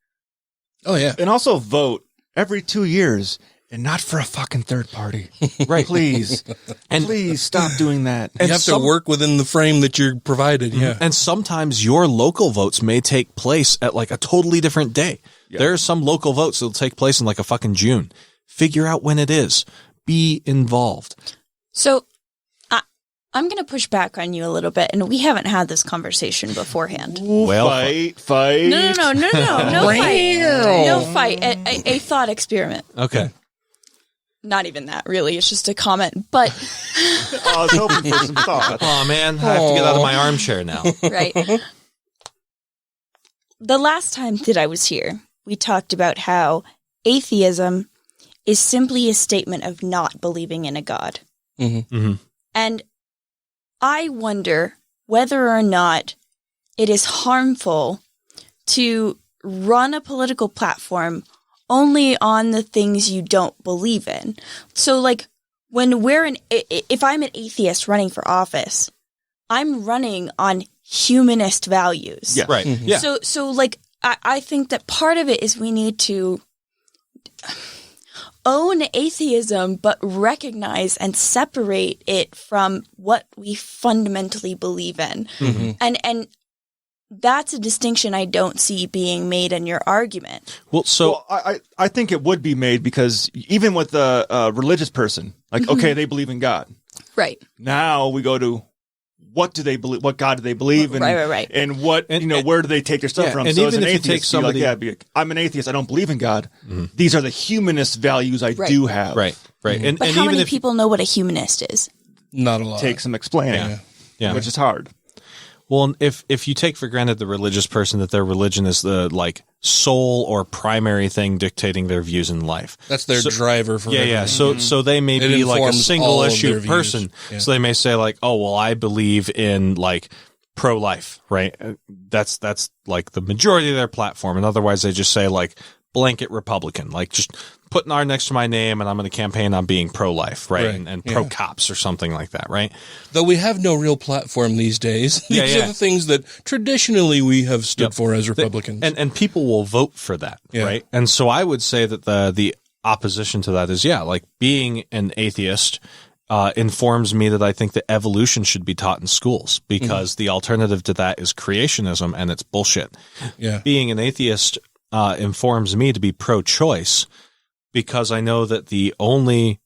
Oh yeah. And also vote every 2 years. And not for a fucking third party. Right. Please. And please stop doing that. You have to work within the frame that you're provided. Yeah. And sometimes your local votes may take place at like a totally different day. Yeah. There are some local votes that'll take place in like a fucking June. Figure out when it is. Be involved. So I'm going to push back on you a little bit, and we haven't had this conversation beforehand. Well, fight. No fight. No fight. A thought experiment. Okay. Not even that, really. It's just a comment. But I was hoping for some thought. Oh, man. I have to get out of my armchair now. Right. The last time that I was here, we talked about how atheism is simply a statement of not believing in a God. And I wonder whether or not it is harmful to run a political platform only on the things you don't believe in. So, like, if I'm an atheist running for office, I'm running on humanist values. Yeah. Right. Yeah. So like, I think that part of it is we need to own atheism, but recognize and separate it from what we fundamentally believe in. Mm-hmm. And that's a distinction I don't see being made in your argument. Well, I think it would be made because even with a religious person, like, okay, they believe in God. Right. Now we go to what do they believe? What God do they believe in? Right. And what, where do they take their stuff from? And so even as an if you atheist, take somebody, I'm an atheist. I don't believe in God. Mm-hmm. These are the humanist values I do have. Right. Mm-hmm. But how many people know what a humanist is? Not a lot. Take some explaining, which is hard. Well, if you take for granted the religious person that their religion is the sole or primary thing dictating their views in life, that's their driver for everything. Yeah. So they may be like a single issue person. Yeah. So they may say like, oh well, I believe in pro-life, right? That's like the majority of their platform, and otherwise they just say like blanket Republican, like just put an R next to my name and I'm going to campaign on being pro-life, right? And pro-cops or something like that, right? Though we have no real platform these days. These are the things that traditionally we have stood for as Republicans. And people will vote for that, right? And so I would say that the opposition to that is, like being an atheist informs me that I think that evolution should be taught in schools because the alternative to that is creationism and it's bullshit. Yeah. Being an atheist informs me to be pro-choice because I know that the only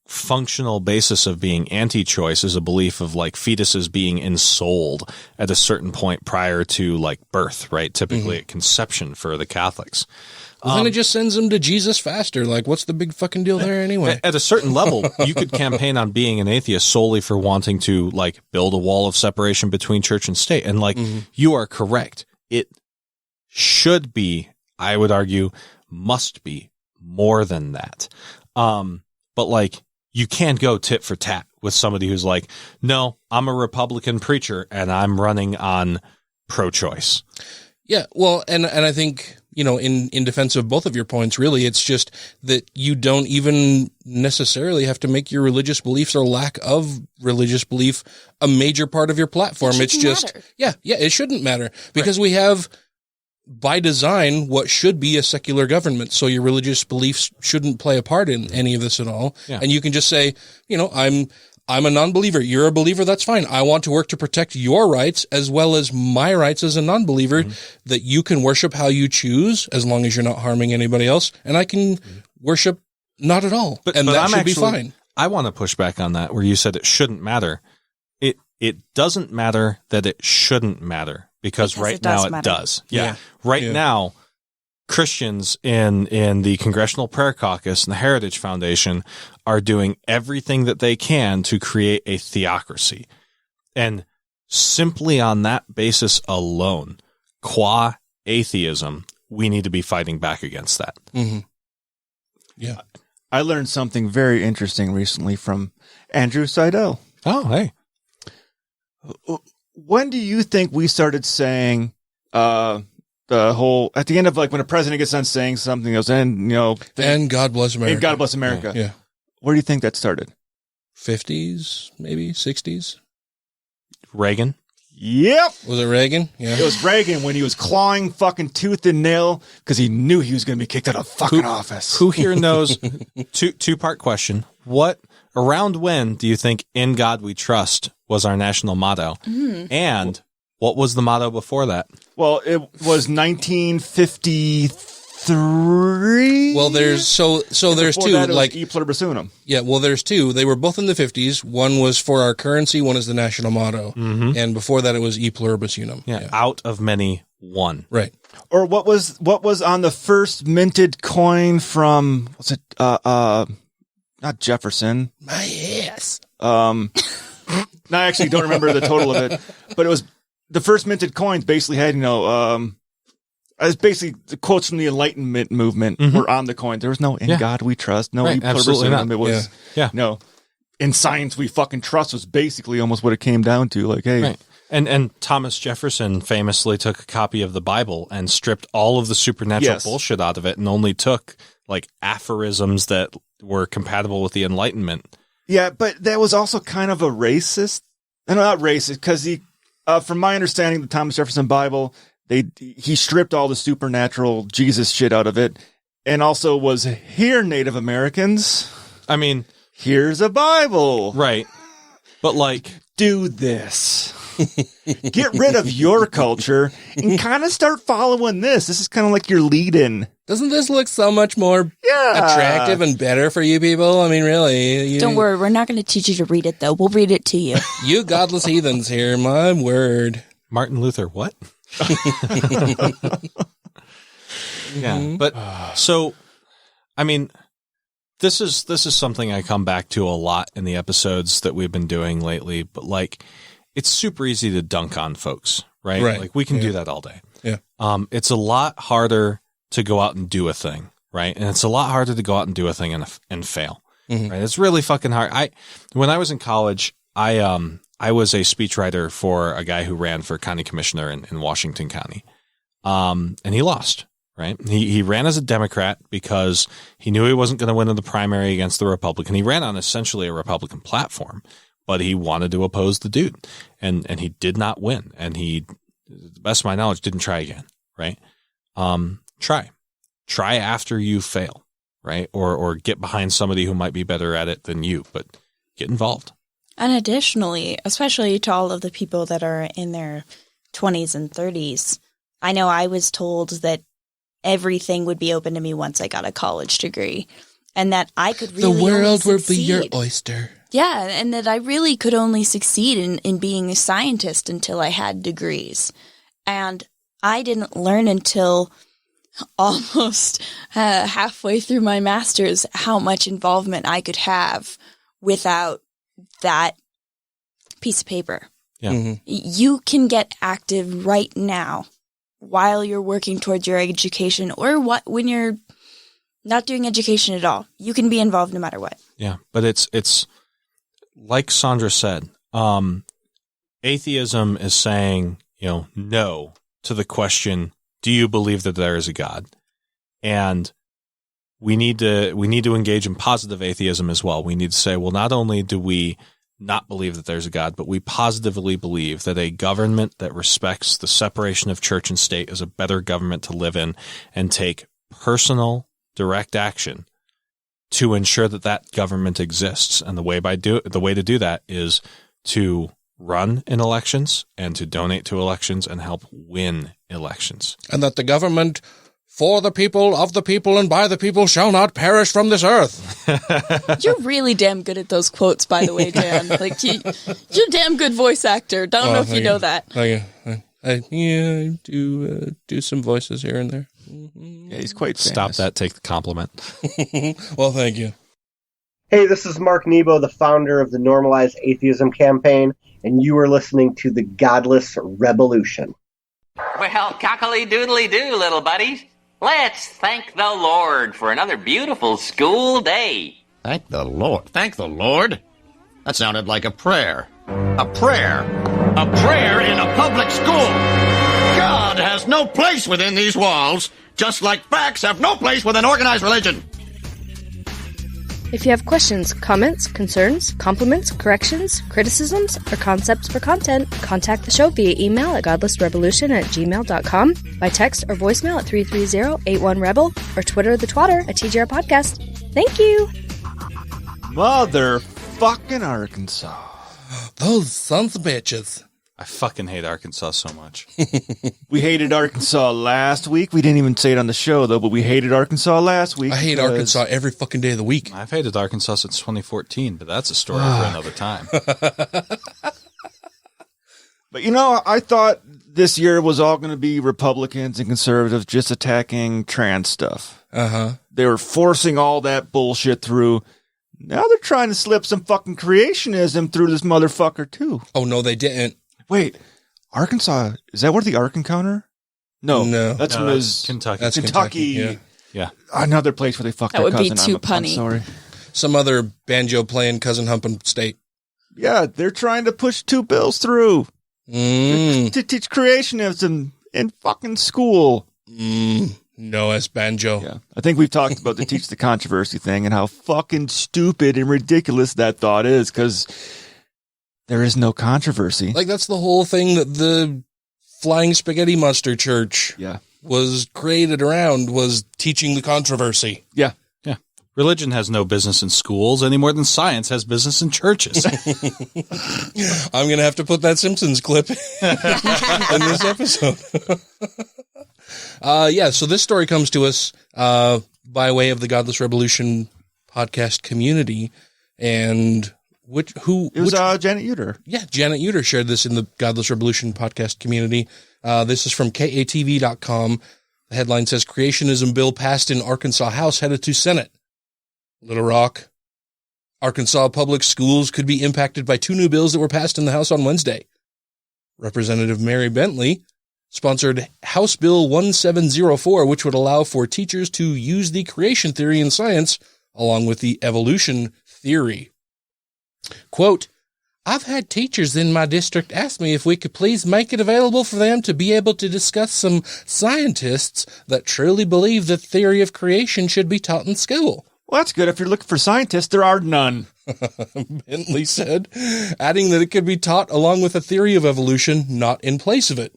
functional basis of being anti-choice is a belief of fetuses being ensouled at a certain point prior to birth, right? Typically at conception for the Catholics. Well, then it just sends them to Jesus faster. What's the big fucking deal there anyway? At a certain level, you could campaign on being an atheist solely for wanting to build a wall of separation between church and state. And you are correct. It should be, I would argue, must be more than that. But you can't go tit for tat with somebody who's no, I'm a Republican preacher and I'm running on pro-choice. Yeah. Well, and I think, in defense of both of your points, really, it's just that you don't even necessarily have to make your religious beliefs or lack of religious belief a major part of your platform. It's just, matter. It shouldn't matter because we have, by design, what should be a secular government. So your religious beliefs shouldn't play a part in any of this at all. Yeah. And you can just say, I'm a non-believer. You're a believer. That's fine. I want to work to protect your rights as well as my rights as a non-believer, that you can worship how you choose as long as you're not harming anybody else. And I can worship not at all. But that should be fine. I want to push back on that where you said it shouldn't matter. It doesn't matter that it shouldn't matter because right now it does. Yeah. Right now, Christians in the Congressional Prayer Caucus and the Heritage Foundation are doing everything that they can to create a theocracy. And simply on that basis alone, qua atheism, we need to be fighting back against that. Mm-hmm. Yeah. I learned something very interesting recently from Andrew Seidel. Oh, hey. When do you think we started saying the whole at the end of when a president gets done saying something goes and God bless America. And God bless America. Yeah. Where do you think that started? 50s, maybe 60s. Reagan. Yep. Was it Reagan? Yeah. It was Reagan when he was clawing fucking tooth and nail because he knew he was going to be kicked out of fucking office. Who here knows? Two-part question. Around when do you think "In God We Trust" was our national motto? And what was the motto before that? Well, it was 1953. Well, there's there's two E pluribus unum. Yeah, well, there's two. They were both in the 50s. One was for our currency. One is the national motto. Mm-hmm. And before that, it was E pluribus unum. Yeah, out of many, one. Right. Or what was on the first minted coin from? Was it not Jefferson? My ass. I actually don't remember the total of it, but it was the first minted coins. Basically had it's basically the quotes from the Enlightenment movement were on the coin. There was no "In God We Trust," no "E pluribus unum." It was no "In science we fucking trust" was basically almost what it came down to. Hey, And Thomas Jefferson famously took a copy of the Bible and stripped all of the supernatural bullshit out of it and only took like aphorisms that were compatible with the Enlightenment. Yeah, but that was also kind of a racist. No, not racist, because he, from my understanding, the Thomas Jefferson Bible, he stripped all the supernatural Jesus shit out of it, and also was, here, Native Americans. I mean, here's a Bible. Right. But like, do this. Get rid of your culture and kind of start following this. This is kind of like your lead-in. Doesn't this look so much more attractive and better for you people? I mean, really. Don't worry, we're not going to teach you to read it, though. We'll read it to you. You godless heathens here, my word. Martin Luther, what? Yeah, but so, I mean, this is something I come back to a lot in the episodes that we've been doing lately, but like, it's super easy to dunk on folks, right? Like we can do that all day. Yeah. It's a lot harder to go out and do a thing, right? And it's a lot harder to go out and do a thing and fail, right? It's really fucking hard. When I was in college, I was a speechwriter for a guy who ran for county commissioner in Washington County. And he lost, right? He ran as a Democrat because he knew he wasn't going to win in the primary against the Republican. He ran on essentially a Republican platform, but he wanted to oppose the dude, and he did not win. And he, to the best of my knowledge, didn't try again, right? Try after you fail, right? Or get behind somebody who might be better at it than you, but get involved. And additionally, especially to all of the people that are in their 20s and 30s, I know I was told that everything would be open to me once I got a college degree, and that I could really the world only will be your oyster. Yeah, and that I really could only succeed in being a scientist until I had degrees. And I didn't learn until almost halfway through my master's how much involvement I could have without that piece of paper. Yeah. You can get active right now while you're working towards your education, or when you're not doing education at all. You can be involved no matter what. Yeah, but it's like Sandra said, atheism is saying, no to the question, do you believe that there is a God? And we need to engage in positive atheism as well. We need to say, well, not only do we not believe that there's a God, but we positively believe that a government that respects the separation of church and state is a better government to live in, and take personal, direct action to ensure that that government exists. And the way to do that is to run in elections and to donate to elections and help win elections. And that the government, for the people, of the people, and by the people, shall not perish from this earth. You're really damn good at those quotes, by the way, Dan. Like, you're a damn good voice actor. Don't know if you know that. I do some voices here and there. Yeah, he's quite famous. Stop that. Take the compliment. Well, thank you. Hey, this is Mark Nebo, the founder of the Normalized Atheism Campaign, and you are listening to the Godless Rebelution. Well, cockily-doodly-doo, little buddies. Let's thank the Lord for another beautiful school day. Thank the Lord. Thank the Lord? That sounded like a prayer. A prayer. A prayer in a public school. God has no place within these walls, just like facts have no place within organized religion. If you have questions, comments, concerns, compliments, corrections, criticisms, or concepts for content, contact the show via email at godlessrebelution@gmail.com, by text or voicemail at 330-81-REBEL, or Twitter the twatter at TGR Podcast. Thank you! Motherfucking Arkansas. Those sons of bitches. I fucking hate Arkansas so much. We hated Arkansas last week. We didn't even say it on the show, though, but we hated Arkansas last week. I hate Arkansas every fucking day of the week. I've hated Arkansas since 2014, but that's a story for another time. But, I thought this year was all going to be Republicans and conservatives just attacking trans stuff. Uh-huh. They were forcing all that bullshit through. Now they're trying to slip some fucking creationism through this motherfucker, too. Oh, no, they didn't. Wait, Arkansas, is that where the Ark Encounter? No. That's Kentucky. That's Kentucky. Yeah. Another place where they fucked their cousin. That would be too punny. I'm sorry. Some other banjo-playing cousin humping state. Yeah, they're trying to push 2 bills through. To teach creationism in fucking school. No, S. Banjo. Yeah. I think we've talked about the teach the controversy thing and how fucking stupid and ridiculous that thought is, because there is no controversy. Like, that's the whole thing that the Flying Spaghetti Monster Church was created around, was teaching the controversy. Yeah. Yeah. Religion has no business in schools any more than science has business in churches. I'm going to have to put that Simpsons clip in this episode. So this story comes to us by way of the Godless Rebelution podcast community, and Janet Uter. Yeah, Janet Uter shared this in the Godless Rebelution podcast community. This is from KATV.com. The headline says, Creationism bill passed in Arkansas House headed to Senate. Little Rock. Arkansas public schools could be impacted by 2 new bills that were passed in the House on Wednesday. Representative Mary Bentley sponsored House Bill 1704, which would allow for teachers to use the creation theory in science along with the evolution theory. Quote, I've had teachers in my district ask me if we could please make it available for them to be able to discuss some scientists that truly believe the theory of creation should be taught in school. Well, that's good. If you're looking for scientists, there are none. Bentley said, adding that it could be taught along with a theory of evolution, not in place of it.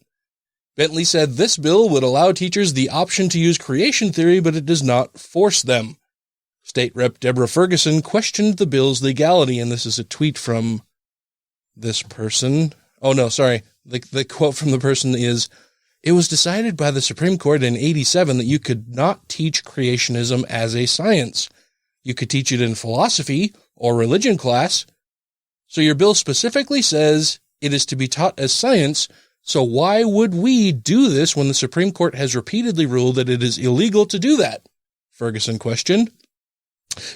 Bentley said this bill would allow teachers the option to use creation theory, but it does not force them. State Rep. Deborah Ferguson questioned the bill's legality, and this is a tweet from this person. Oh, no, sorry. The quote from the person is, it was decided by the Supreme Court in 1987 that you could not teach creationism as a science. You could teach it in philosophy or religion class. So your bill specifically says it is to be taught as science. So why would we do this when the Supreme Court has repeatedly ruled that it is illegal to do that? Ferguson questioned.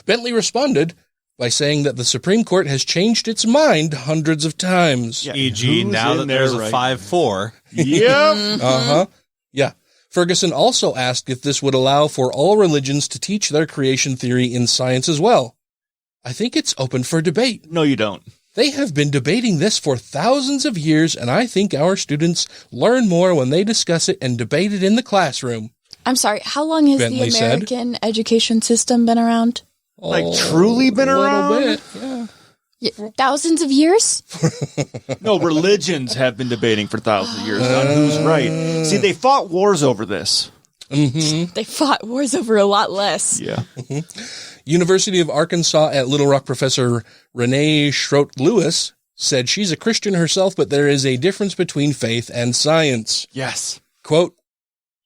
Bentley responded by saying that the Supreme Court has changed its mind hundreds of times. Yeah, e.g., now that there's a 5-4. Yep. Yeah. Ferguson also asked if this would allow for all religions to teach their creation theory in science as well. I think it's open for debate. No, you don't. They have been debating this for thousands of years, and I think our students learn more when they discuss it and debate it in the classroom. I'm sorry, how long has Bentley the American education system been around? Like, truly been around? A little bit, yeah. Thousands of years? No, religions have been debating for thousands of years on who's right. See, they fought wars over this. Mm-hmm. They fought wars over a lot less. Yeah. University of Arkansas at Little Rock professor Renee Schrodt-Lewis said she's a Christian herself, but there is a difference between faith and science. Yes. Quote,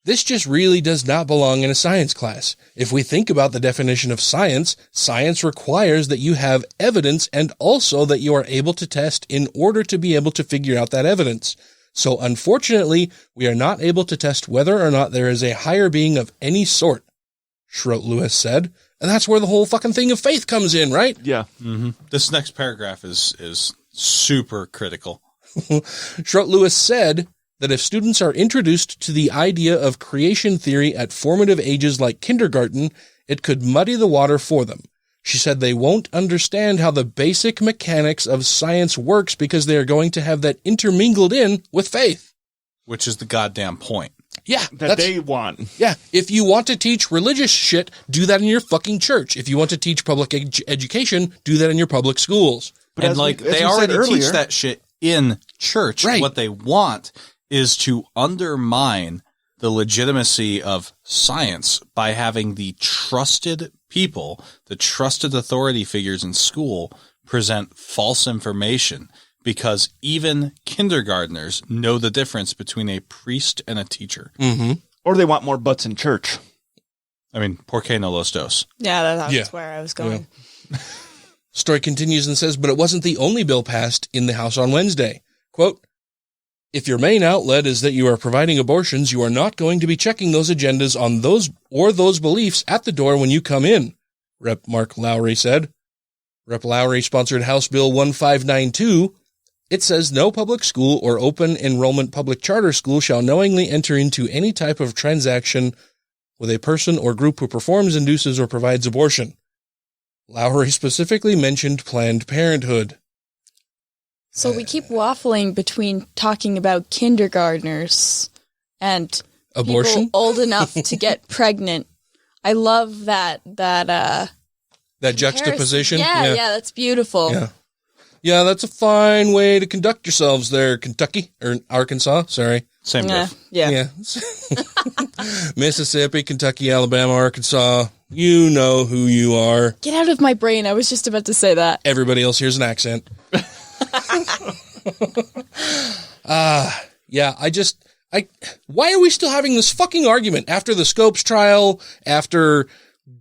this just really does not belong in a science class. If we think about the definition of science, science requires that you have evidence and also that you are able to test in order to be able to figure out that evidence. So unfortunately, we are not able to test whether or not there is a higher being of any sort, Schrodt-Lewis said. And that's where the whole fucking thing of faith comes in, right? Yeah. Mm-hmm. This next paragraph is super critical. Schrodt-Lewis said that if students are introduced to the idea of creation theory at formative ages like kindergarten, it could muddy the water for them. She said they won't understand how the basic mechanics of science works because they are going to have that intermingled in with faith. Which is the goddamn point. Yeah. That they want. Yeah. If you want to teach religious shit, do that in your fucking church. If you want to teach public education, do that in your public schools. But and they already teach that shit in church. Right. What they want is to undermine the legitimacy of science by having the trusted people, the trusted authority figures in school present false information, because even kindergartners know the difference between a priest and a teacher. Mm-hmm. Or they want more butts in church. I mean, por qué no los dos? Yeah, that's where I was going. Yeah. Story continues and says, but it wasn't the only bill passed in the House on Wednesday. Quote, if your main outlet is that you are providing abortions, you are not going to be checking those agendas on those beliefs at the door when you come in, Rep. Mark Lowry said. Rep. Lowry sponsored House Bill 1592. It says no public school or open enrollment public charter school shall knowingly enter into any type of transaction with a person or group who performs, induces, or provides abortion. Lowry specifically mentioned Planned Parenthood. So we keep waffling between talking about kindergartners and Abortion? people old enough to get pregnant. I love that juxtaposition. Yeah, that's beautiful. Yeah, that's a fine way to conduct yourselves there, Kentucky or Arkansas. Sorry, same diff. Yeah. Mississippi, Kentucky, Alabama, Arkansas. You know who you are. Get out of my brain. I was just about to say that. Everybody else here's an accent. Why are we still having this fucking argument after the Scopes trial, after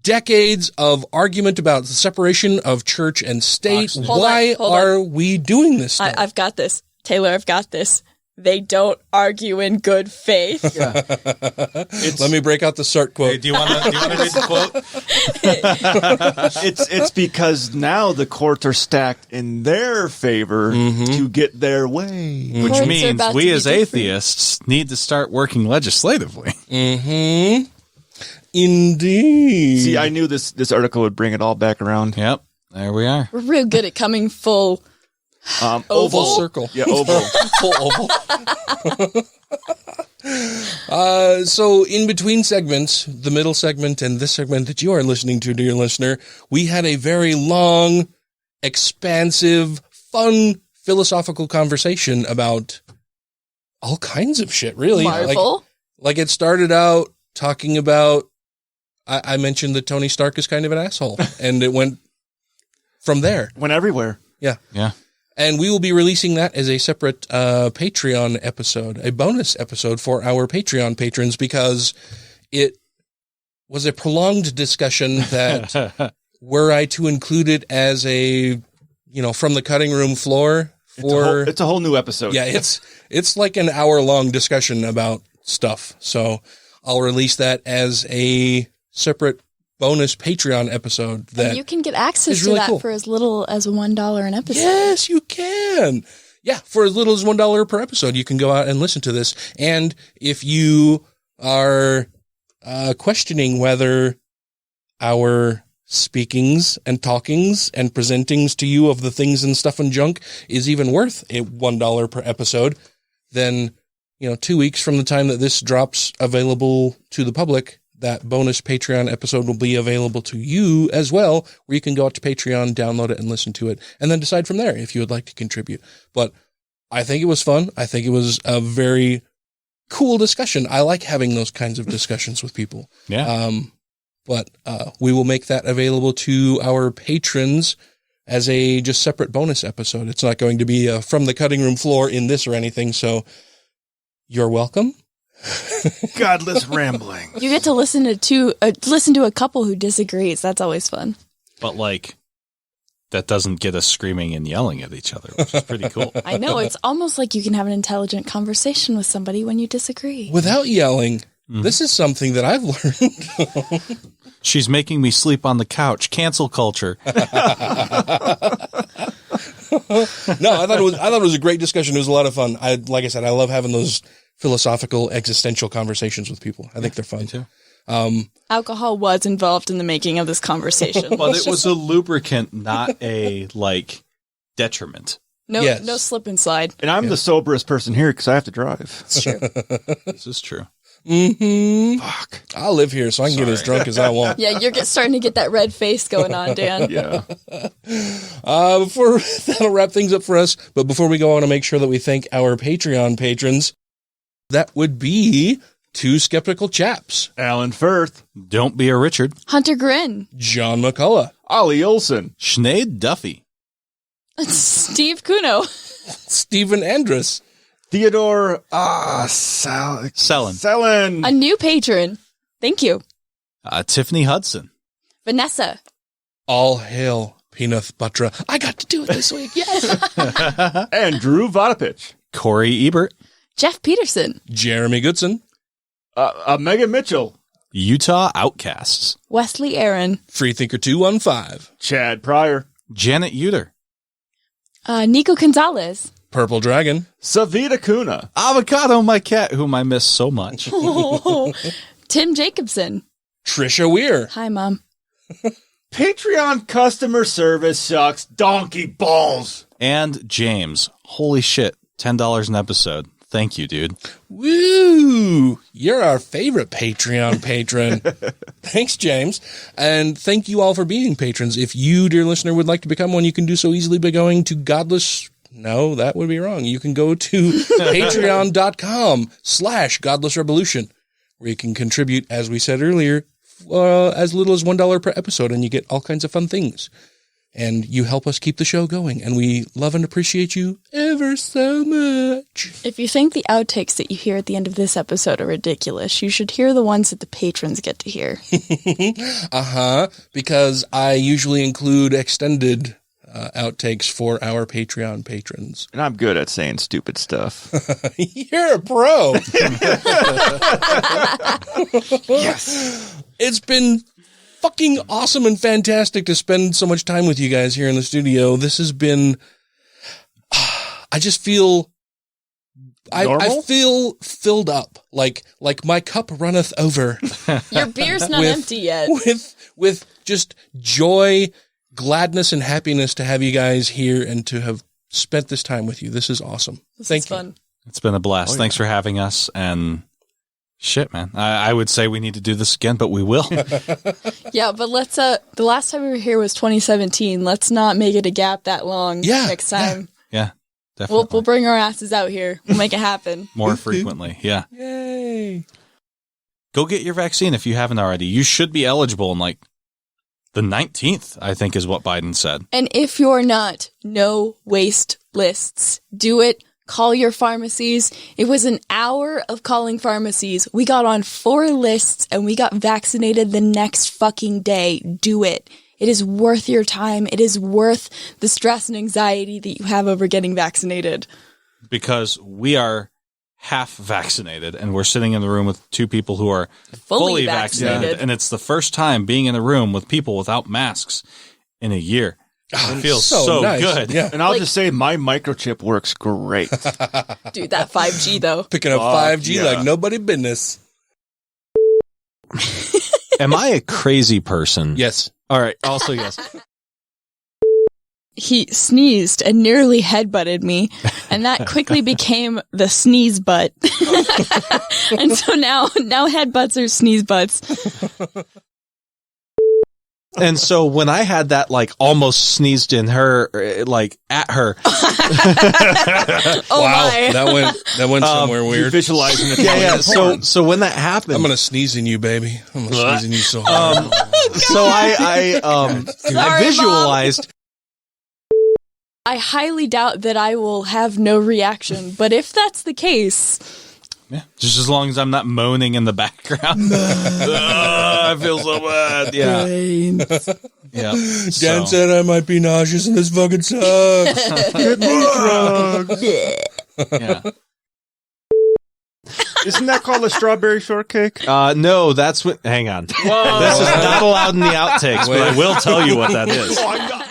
decades of argument about the separation of church and state? Why are we doing this stuff? I've got this. Taylor, I've got this. They don't argue in good faith. Yeah. Let me break out the Sartre quote. Hey, do you want to read the quote? It's because now the courts are stacked in their favor to get their way. Which Courts are means about we to be as different. atheists need to start working legislatively. Mm-hmm. Indeed. See, I knew this article would bring it all back around. Yep, there we are. We're real good at coming full Oval circle. Yeah, oval. Full oval. So in between segments, the middle segment and this segment that you are listening to, dear listener, we had a very long, expansive, fun, philosophical conversation about all kinds of shit, really. Marvel. Like it started out talking about, I mentioned that Tony Stark is kind of an asshole, and it went from there. Went everywhere. Yeah. Yeah. And we will be releasing that as a separate Patreon episode, a bonus episode for our Patreon patrons, because it was a prolonged discussion that were I to include it as a, from the cutting room floor for... It's a whole new episode. Yeah, it's like an hour-long discussion about stuff. So I'll release that as a separate bonus Patreon episode. And you can get access to really that cool. for as little as $1 an episode. Yes, you can. Yeah, for as little as $1 per episode, you can go out and listen to this. And if you are questioning whether our speakings and talkings and presentings to you of the things and stuff and junk is even worth a $1 per episode, then 2 weeks from the time that this drops available to the public, that bonus Patreon episode will be available to you as well, where you can go out to Patreon, download it, and listen to it, and then decide from there if you would like to contribute. But I think it was fun. I think it was a very cool discussion. I like having those kinds of discussions with people. Yeah. But we will make that available to our patrons as a just separate bonus episode. It's not going to be from the cutting room floor in this or anything, so you're welcome. Godless rambling. You get to listen to a couple who disagrees. That's always fun. But that doesn't get us screaming and yelling at each other, which is pretty cool. I know. It's almost like you can have an intelligent conversation with somebody when you disagree. Without yelling. Mm-hmm. This is something that I've learned. She's making me sleep on the couch. Cancel culture. No, I thought it was a great discussion. It was a lot of fun. Like I said, I love having those philosophical, existential conversations with people. I think they're fun too. Alcohol was involved in the making of this conversation. But it was a lubricant, not a detriment. No slip and slide. And I'm the soberest person here because I have to drive. It's true. This is true. Mm-hmm. Fuck. I'll live here so I can get as drunk as I want. Yeah, you're starting to get that red face going on, Dan. Yeah. Before that'll wrap things up for us. But before we go, I want to make sure that we thank our Patreon patrons. That would be Two Skeptical Chaps, Alan Firth, Don't Be a Richard, Hunter Grin, John McCullough, Ollie Olson, Sinead Duffy, Steve Kuno, Stephen Andrus, Theodore Sellen, a new patron. Thank you. Tiffany Hudson, Vanessa. All hail peanut butter. I got to do it this week. Yes. And Drew Vodopich, Corey Ebert, Jeff Peterson, Jeremy Goodson, Megan Mitchell, Utah Outcasts, Wesley Aaron, Freethinker 215, Chad Pryor, Janet Uter, Nico Gonzalez, Purple Dragon, Savita Kuna, Avocado, my cat, whom I miss so much, Tim Jacobson, Trisha Weir, hi Mom, Patreon customer service sucks donkey balls. And James, holy shit, $10 an episode. Thank you, dude. Woo! You're our favorite Patreon patron. Thanks, James. And thank you all for being patrons. If you, dear listener, would like to become one, you can do so easily by going to Godless... No, that would be wrong. You can go to patreon.com/GodlessRebelution, where you can contribute, as we said earlier, as little as $1 per episode, and you get all kinds of fun things. And you help us keep the show going, and we love and appreciate you ever so much. If you think the outtakes that you hear at the end of this episode are ridiculous, you should hear the ones that the patrons get to hear. Because I usually include extended outtakes for our Patreon patrons. And I'm good at saying stupid stuff. You're a pro. Yes. It's been fucking awesome and fantastic to spend so much time with you guys here in the studio. This has been, I just feel, I feel filled up. Like my cup runneth over. Your beer's not empty yet. With just joy, gladness, and happiness to have you guys here and to have spent this time with you. This is awesome. Thank you. Fun. It's been a blast. Thanks for having us. And shit, man, I would say we need to do this again, but we will. Yeah, but let's, the last time we were here was 2017. Let's not make it a gap that long next time. Yeah, definitely. We'll bring our asses out here. We'll make it happen. More frequently. Yeah. Yay. Go get your vaccine if you haven't already. You should be eligible in like the 19th, I think is what Biden said. And if you're not, no waste lists. Do it. Call your pharmacies. It was an hour of calling pharmacies. We got on 4 lists and we got vaccinated the next fucking day. Do it. It is worth your time. It is worth the stress and anxiety that you have over getting vaccinated. Because we are half vaccinated and we're sitting in the room with 2 people who are fully vaccinated. And it's the first time being in a room with people without masks in a year. It feels so nice. good. Yeah. And I'll just say my microchip works great. Dude, that 5G though. Picking up 5G like nobody business. Am I a crazy person? Yes. All right. Also, yes. He sneezed and nearly headbutted me, and that quickly became the sneeze butt. And so now headbutts are sneeze butts. And so when I had that, like, almost sneezed in her, like, at her. Oh wow, my. that went somewhere weird. Visualizing it. Yeah. So when that happened, I'm gonna sneeze in you, baby. I'm gonna sneeze in you so hard. So I visualized. I highly doubt that I will have no reaction, but if that's the case, yeah, just as long as I'm not moaning in the background. I feel so bad. Yeah. Yeah. Dan said I might be nauseous and this fucking sucks. Get me drugs. Yeah. Isn't that called a strawberry shortcake? No, that's what. Hang on. This is not allowed in the outtakes, but I will tell you what that is. Oh,